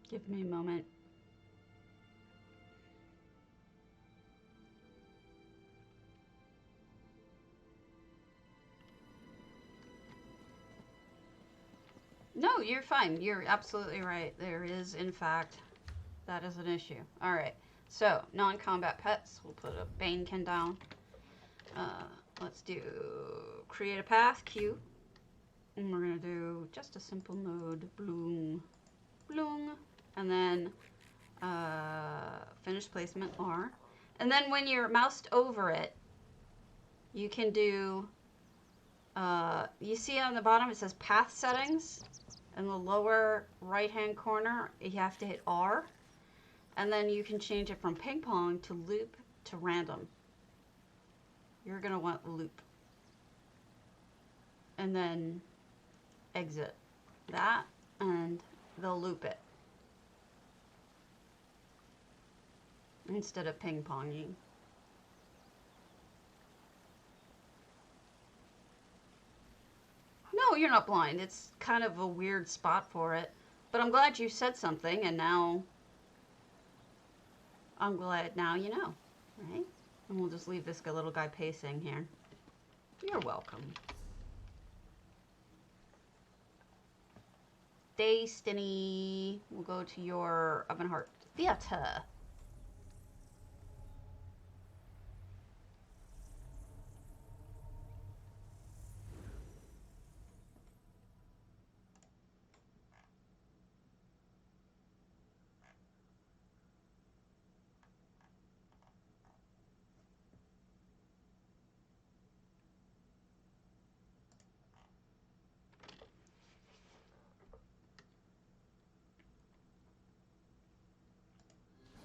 Give me a moment. No, you're fine. You're absolutely right. There is, in fact, that is an issue. All right. So, non-combat pets. We'll put a Banekin down. Let's do create a path, Q. And we're going to do just a simple node, bloom, bloom, and then finish placement R. And then when you're moused over it, you can do, you see on the bottom it says path settings. In the lower right hand corner, you have to hit R. And then you can change it from ping pong to loop to random. You're going to want loop. And then exit that, and they'll loop it instead of ping ponging. No, you're not blind. It's kind of a weird spot for it, but I'm glad you said something, and now I'm glad now you know, right? And we'll just leave this little guy pacing here. You're welcome. Destiny. We'll go to your Ebonheart Theater.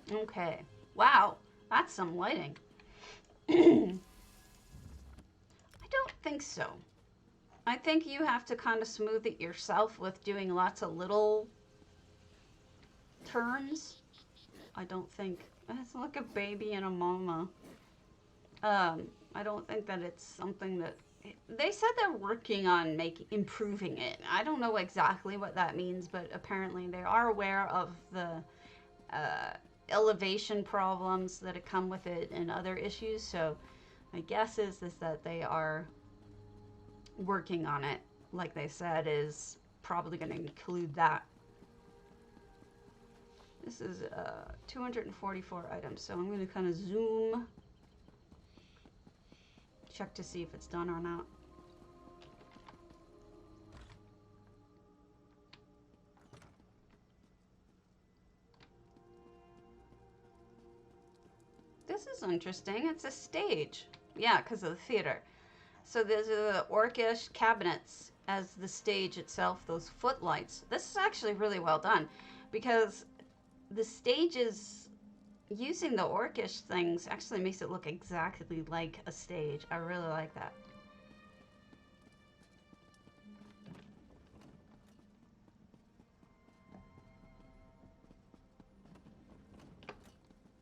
Okay. Wow, that's some lighting. I don't think so. I think you have to kind of smooth it yourself with doing lots of little turns. I don't think it's like a baby and a mama. I don't think that it's something that they said they're working on improving it. I don't know exactly what that means, but apparently they are aware of the elevation problems that come with it and other issues. So my guess is that they are working on it. Like they said, is probably going to include that. This is 244 items, so I'm going to kind of zoom, check to see if it's done or not. This is interesting. It's a stage. Yeah, because of the theater. So there's the orcish cabinets as the stage itself, those footlights. This is actually really well done because the stages using the orcish things actually makes it look exactly like a stage. I really like that.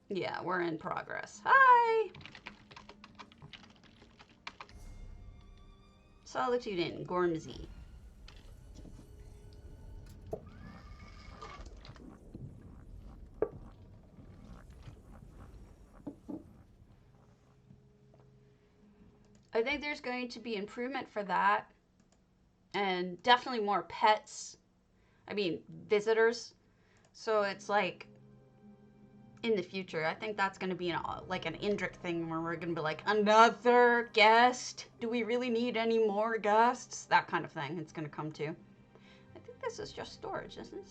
Yeah, we're in progress. Hi! Solitude Inn, Gormsey. I think there's going to be improvement for that. And definitely more pets. I mean, visitors. So it's like, in the future, I think that's going to be like an Indrik thing where we're going to be like, another guest? Do we really need any more guests? That kind of thing it's going to come to. I think this is just storage, isn't it?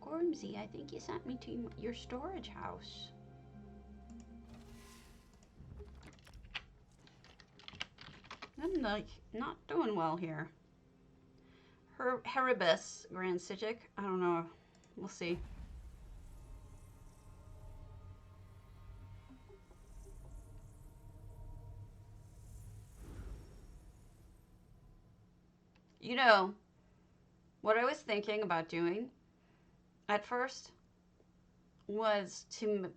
Gormsey, I think you sent me to your storage house. I'm like not doing well here. Heribus, Grand Sigic. I don't know. We'll see. You know, what I was thinking about doing at first was to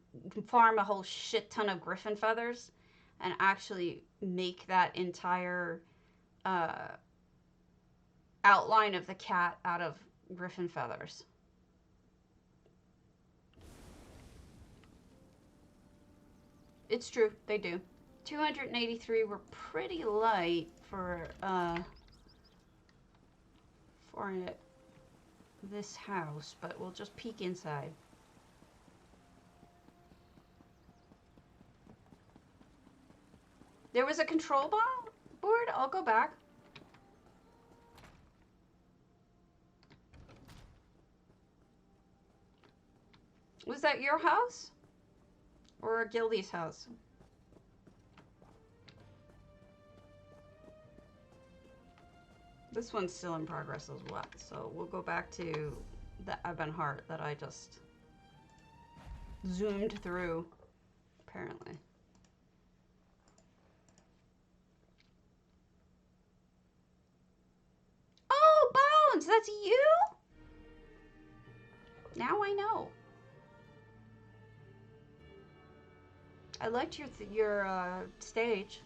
farm a whole shit ton of griffin feathers and actually make that entire outline of the cat out of griffin feathers. It's true, they do. 283 were pretty light for this house, but we'll just peek inside. There was a control board? I'll go back. Was that your house? Or Gildy's house? This one's still in progress as well, so we'll go back to the Ebonheart that I just zoomed through, apparently. Oh, Bones, that's you? Now I know. I liked your stage.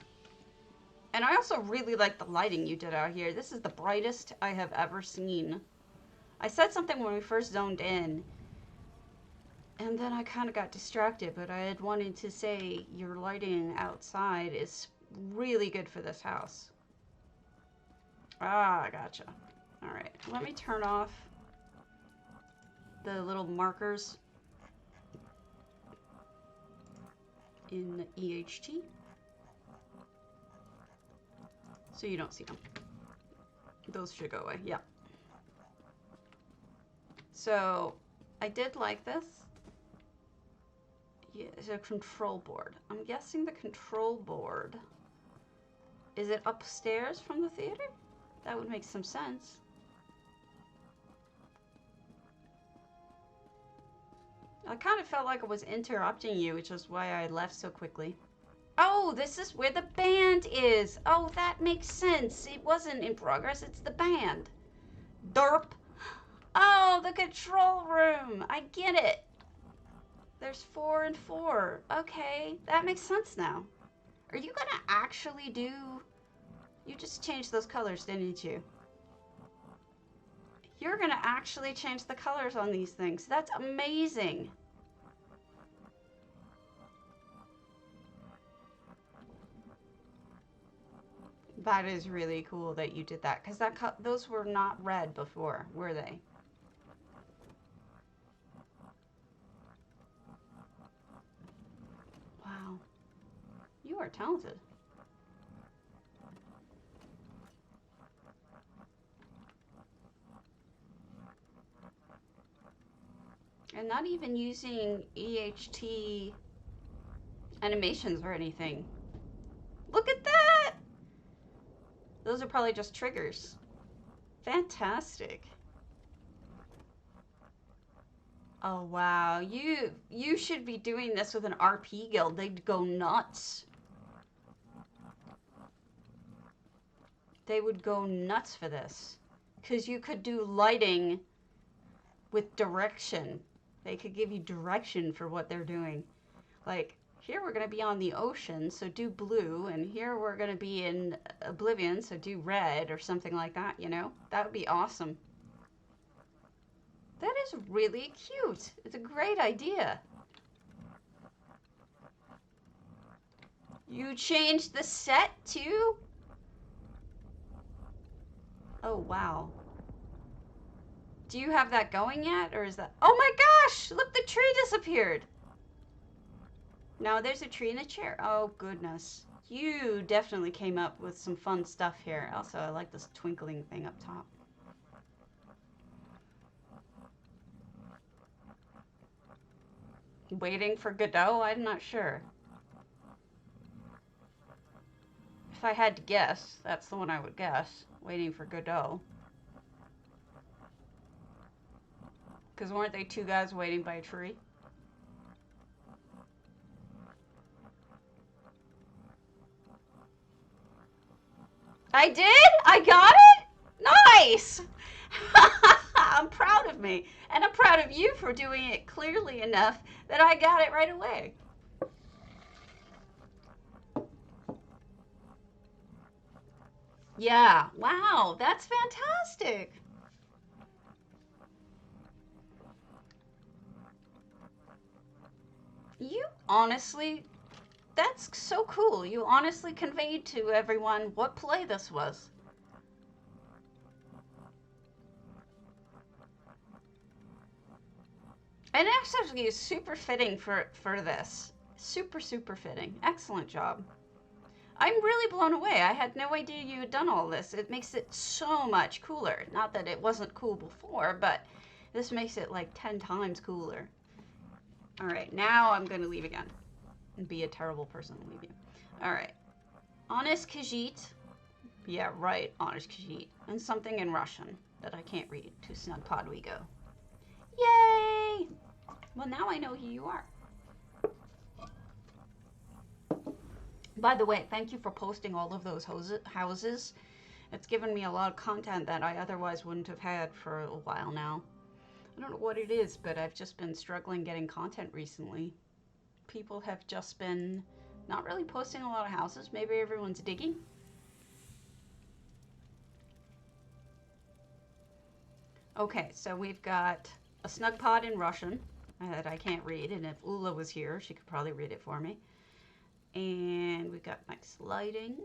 And I also really like the lighting you did out here. This is the brightest I have ever seen. I said something when we first zoned in, and then I kind of got distracted, but I had wanted to say your lighting outside is really good for this house. Ah, gotcha. All right, let me turn off the little markers in EHT so you don't see them. Those should go away, yeah. So I did like this. Yeah, it's a control board. I'm guessing the control board, is it upstairs from the theater? That would make some sense. I kind of felt like I was interrupting you, which is why I left so quickly. Oh, this is where the band is. Oh, that makes sense. It wasn't in progress, it's the band. Derp. Oh, the control room. I get it. There's 4 and 4. Okay, that makes sense now. Are you gonna actually do... You just changed those colors, didn't you? You're gonna actually change the colors on these things. That's amazing. That is really cool that you did that, because those were not red before, were they? Wow. You are talented. And not even using EHT animations or anything. Look at that! Those are probably just triggers. Fantastic. Oh wow, you should be doing this with an RP guild. They'd go nuts. They would go nuts for this. Because you could do lighting with direction. They could give you direction for what they're doing. Like, here we're going to be on the ocean, so do blue, and here we're going to be in Oblivion, so do red, or something like that, you know? That would be awesome. That is really cute. It's a great idea. You changed the set, too? Oh, wow. Do you have that going yet, or is that... Oh my gosh! Look, the tree disappeared! Now there's a tree and a chair. Oh, goodness. You definitely came up with some fun stuff here. Also, I like this twinkling thing up top. Waiting for Godot? I'm not sure. If I had to guess, that's the one I would guess. Waiting for Godot. Because weren't they two guys waiting by a tree? I did? I got it? Nice! I'm proud of me. And I'm proud of you for doing it clearly enough that I got it right away. Yeah. Wow. That's fantastic. You honestly, that's so cool. You honestly conveyed to everyone what play this was. And actually is super fitting for this. Super, super fitting. Excellent job. I'm really blown away. I had no idea you had done all this. It makes it so much cooler. Not that it wasn't cool before, but this makes it like 10 times cooler. Alright, now I'm gonna leave again. And be a terrible person and leave you. Alright. Honestkhajiit. Yeah, right, honestkhajiit. And something in Russian that I can't read. To snugpod we go. Yay! Well, now I know who you are. By the way, thank you for posting all of those houses. It's given me a lot of content that I otherwise wouldn't have had for a while now. I don't know what it is, but I've just been struggling getting content recently. People have just been not really posting a lot of houses. Maybe everyone's digging. Okay, so we've got a snugpod in Russian that I can't read, and if Ula was here, she could probably read it for me. And we've got nice lighting.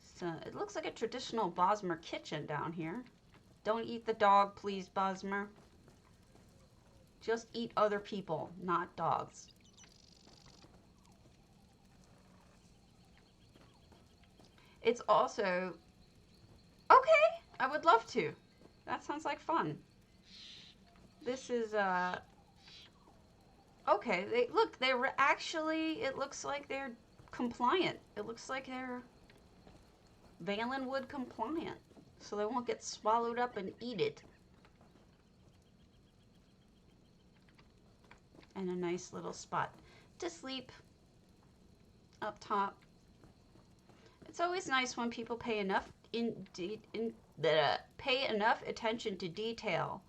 So it looks like a traditional Bosmer kitchen down here. Don't eat the dog, please, Bosmer. Just eat other people, not dogs. It's also... Okay, I would love to. That sounds like fun. This is, okay, they're actually, it looks like they're compliant. It looks like they're Valenwood compliant. So they won't get swallowed up and eat it. And a nice little spot to sleep up top. It's always nice when people pay enough pay enough attention to detail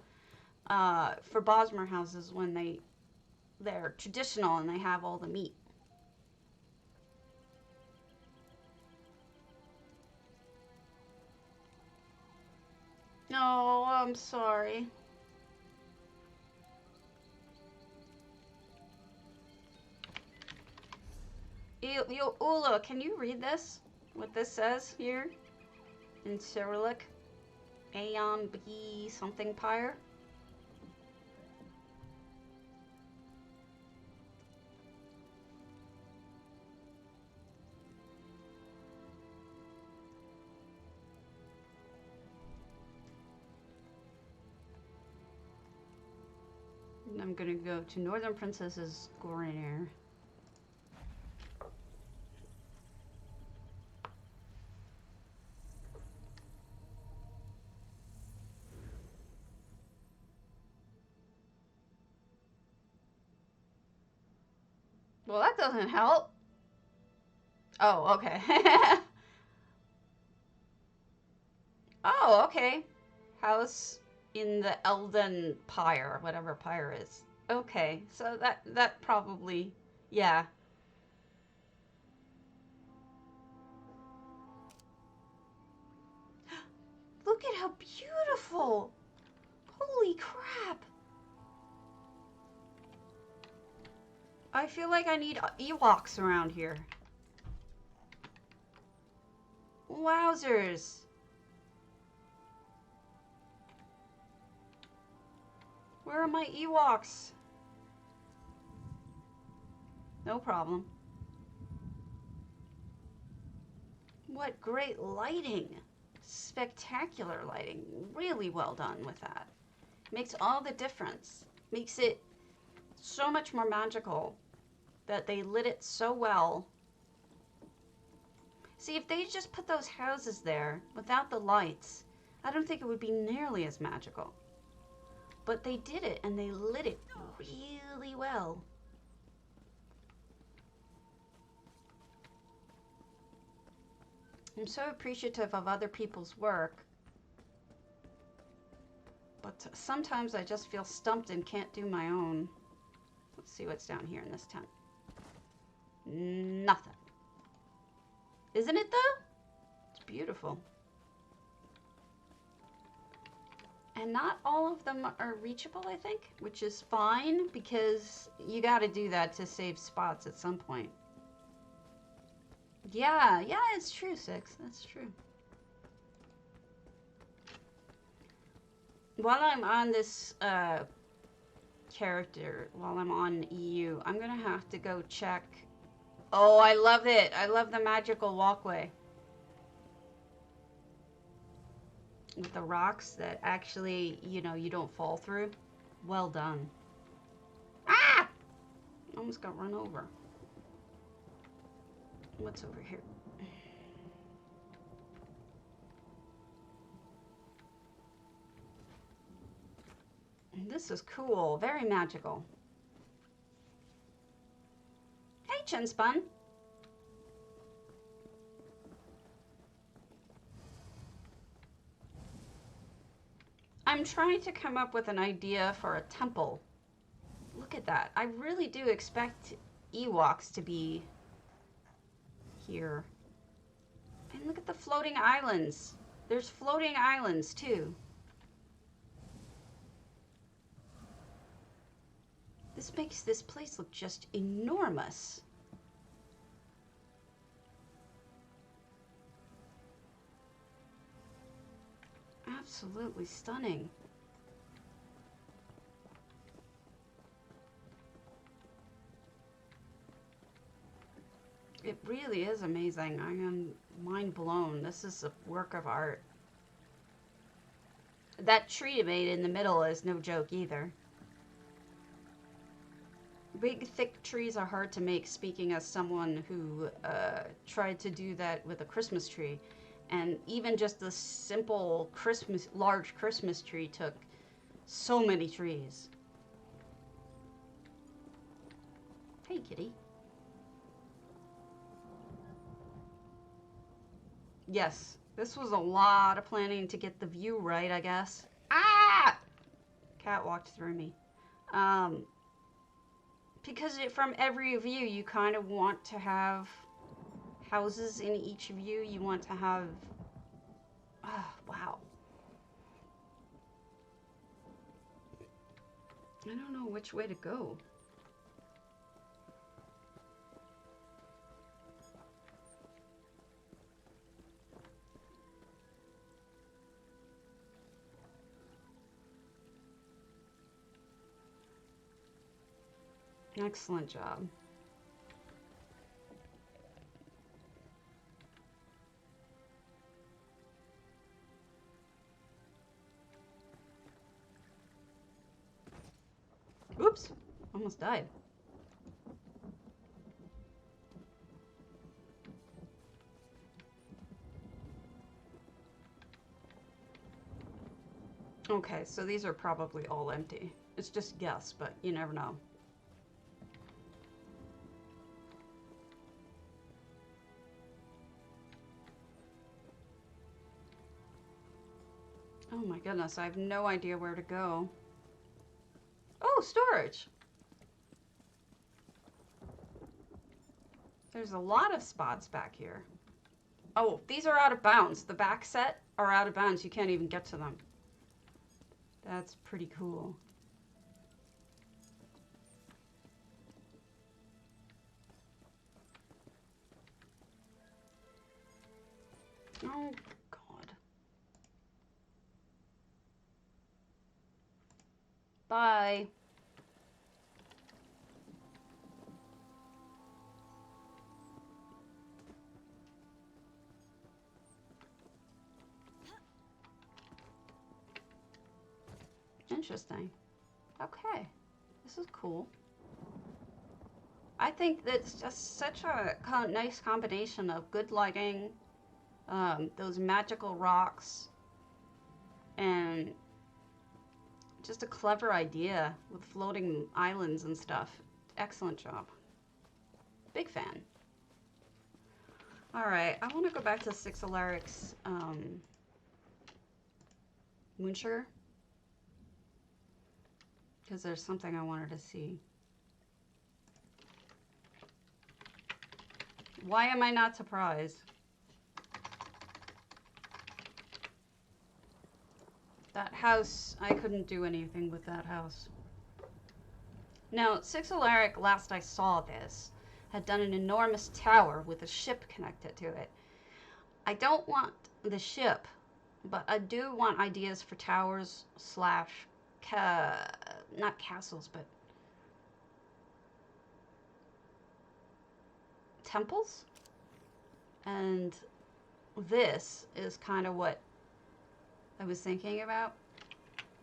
for Bosmer houses when they're traditional and they have all the meat. No, I'm sorry. Ula, can you read this? What this says here? In Cyrillic? Aeon B something pyre? And I'm gonna go to Northern Princess's goronir. Well, that doesn't help. Oh, okay. Oh, okay. House in the Elden Pyre, whatever pyre is. Okay, so that probably, yeah. Look at how beautiful. Holy crap. I feel like I need Ewoks around here. Wowzers. Where are my Ewoks? No problem. What great lighting. Spectacular lighting. Really well done with that. Makes all the difference. Makes it so much more magical that they lit it so well. See, if they just put those houses there without the lights, I don't think it would be nearly as magical. But they did it, and they lit it really well. I'm so appreciative of other people's work. But sometimes I just feel stumped and can't do my own. Let's see what's down here in this tent. Nothing. Isn't it though? It's beautiful. And not all of them are reachable, I think, which is fine because you got to do that to save spots at some point. Yeah, it's true, Six. That's true. While I'm on this character, while I'm on EU, I'm going to have to go check. Oh, I love it. I love the magical walkway. With the rocks that actually, you know, you don't fall through. Well done. Ah! Almost got run over. What's over here? This is cool. Very magical. Hey, Chinspun. I'm trying to come up with an idea for a temple. Look at that. I really do expect Ewoks to be here. And look at the floating islands. There's floating islands too. This makes this place look just enormous. Absolutely stunning. It really is amazing. I am mind blown. This is a work of art. That tree made in the middle is no joke either. Big, thick trees are hard to make, speaking as someone who tried to do that with a Christmas tree. And even just the simple large Christmas tree took so many trees. Hey, kitty. Yes, this was a lot of planning to get the view right, I guess. Ah! Cat walked through me. Because from every view, you kind of want to have houses in each view. You want to have... Oh, wow. I don't know which way to go. Excellent job. Oops, almost died. Okay, so these are probably all empty. It's just a guess, but you never know. Oh my goodness, I have no idea where to go. Oh, storage! There's a lot of spots back here. Oh, these are out of bounds. The back set are out of bounds. You can't even get to them. That's pretty cool. Oh, God. Bye. Interesting. Okay. This is cool. I think that's just such a nice combination of good lighting, those magical rocks, and just a clever idea with floating islands and stuff. Excellent job. Big fan. Alright, I want to go back to Six Alaric's Moon Sugar, because there's something I wanted to see. Why am I not surprised? That house, I couldn't do anything with that house. Now, Six Alaric, last I saw this, had done an enormous tower with a ship connected to it. I don't want the ship, but I do want ideas for towers slash, not castles, but temples. And this is kind of what I was thinking about.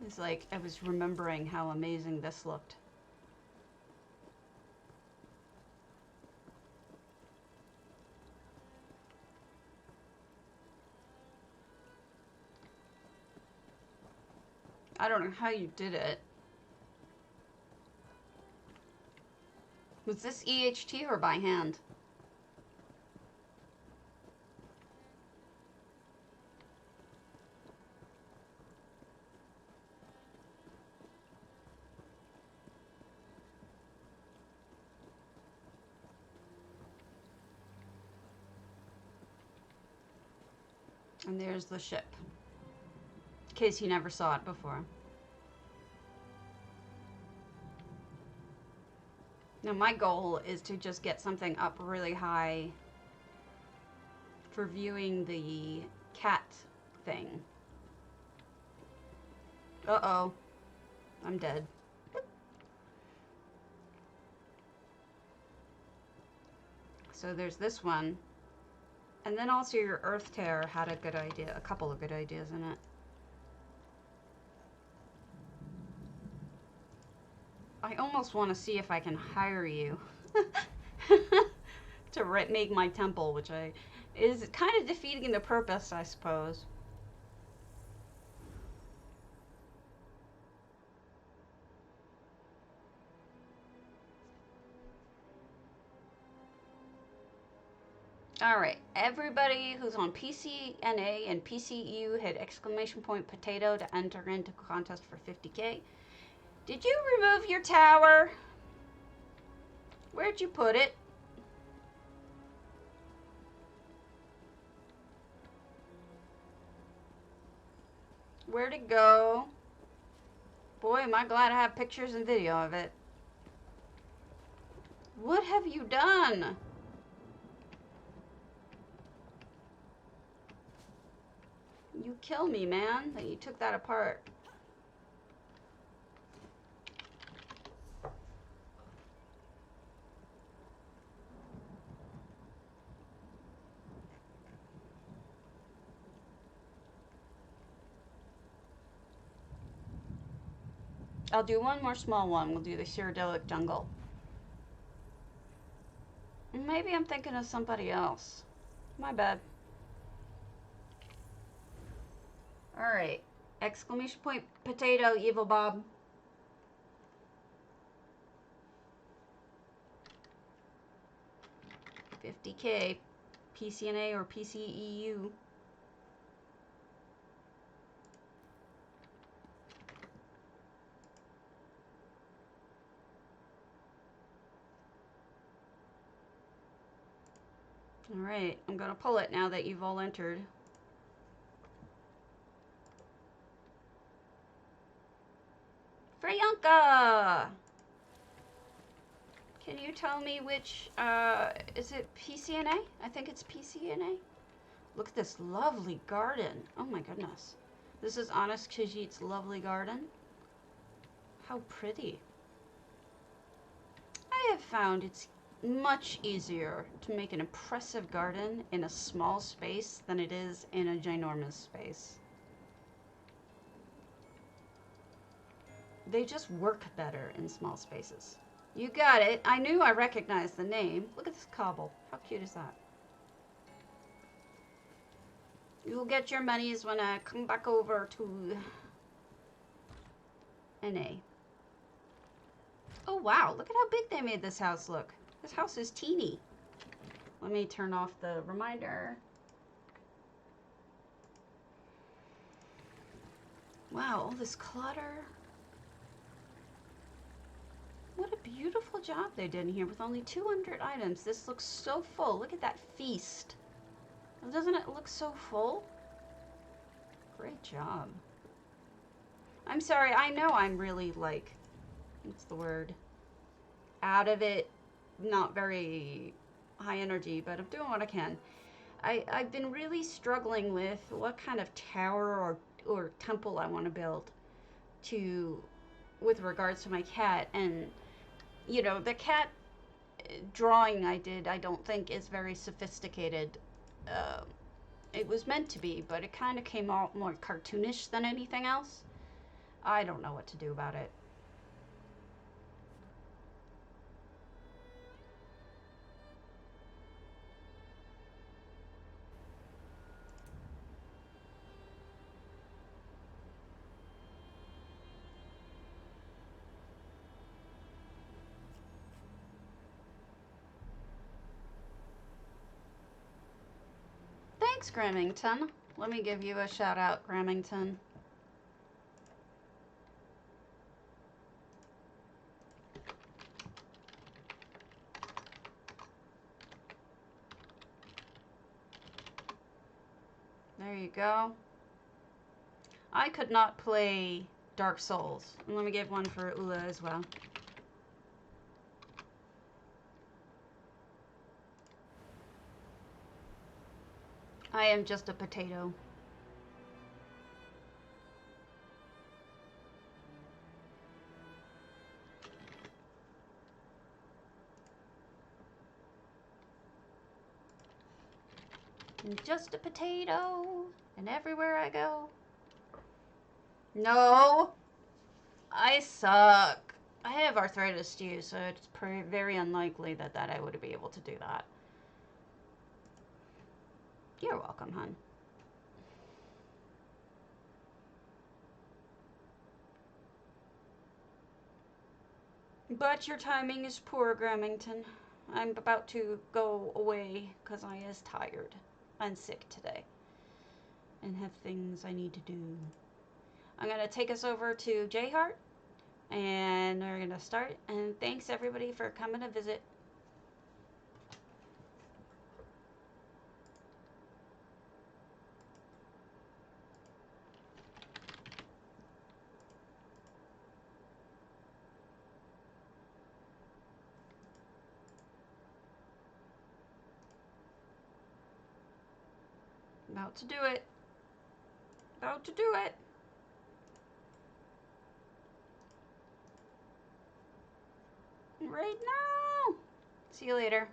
It's like I was remembering how amazing this looked. I don't know how you did it. Was this EHT or by hand? And there's the ship. In case you never saw it before. Now my goal is to just get something up really high for viewing the cat thing. Uh-oh. I'm dead. So there's this one. And then also your Earthtear had a good idea, a couple of good ideas in it. I almost want to see if I can hire you to make my temple, which is kind of defeating the purpose, I suppose. Alright, everybody who's on PCNA and PCEU hit !potato to enter into a contest for 50K. Did you remove your tower? Where'd you put it? Where'd it go? Boy, am I glad I have pictures and video of it. What have you done? You kill me, man, that you took that apart. I'll do one more small one. We'll do the Cyrodiilic Jungle. Maybe I'm thinking of somebody else. My bad. Alright. !potato, Evil Bob. $50K. PCNA or PCEU. Alright, I'm gonna pull it now that you've all entered. Priyanka! Can you tell me which, is it PCNA? I think it's PCNA. Look at this lovely garden. Oh my goodness. This is honestkhajiit's lovely garden. How pretty. I have found it's much easier to make an impressive garden in a small space than it is in a ginormous space. They just work better in small spaces. You got it. I knew I recognized the name. Look at this cobble. How cute is that? You'll get your monies when I come back over to NA. Oh wow, look at how big they made this house look. This house is teeny. Let me turn off the reminder. Wow, all this clutter. What a beautiful job they did in here with only 200 items. This looks so full. Look at that feast. Doesn't it look so full? Great job. I'm sorry, I know I'm really like, what's the word? Out of it, not very high energy, but I'm doing what I can. I've been really struggling with what kind of tower or temple I want to build with regards to my cat. And you know, the cat drawing I did, I don't think is very sophisticated. It was meant to be, but it kind of came out more cartoonish than anything else. I don't know what to do about it. Thanks, Gramington. Let me give you a shout out, Gramington. There you go. I could not play Dark Souls. And let me give one for Ula as well. I am just a potato. I'm just a potato, and everywhere I go. No! I suck. I have arthritis too, so it's very unlikely that I would be able to do that. You're welcome, hon. But your timing is poor, Gramington. I'm about to go away because I is tired and sick today and have things I need to do. I'm going to take us over to J-Heart and we're going to start. And thanks everybody for coming to visit. About to do it. About to do it. Right now. See you later.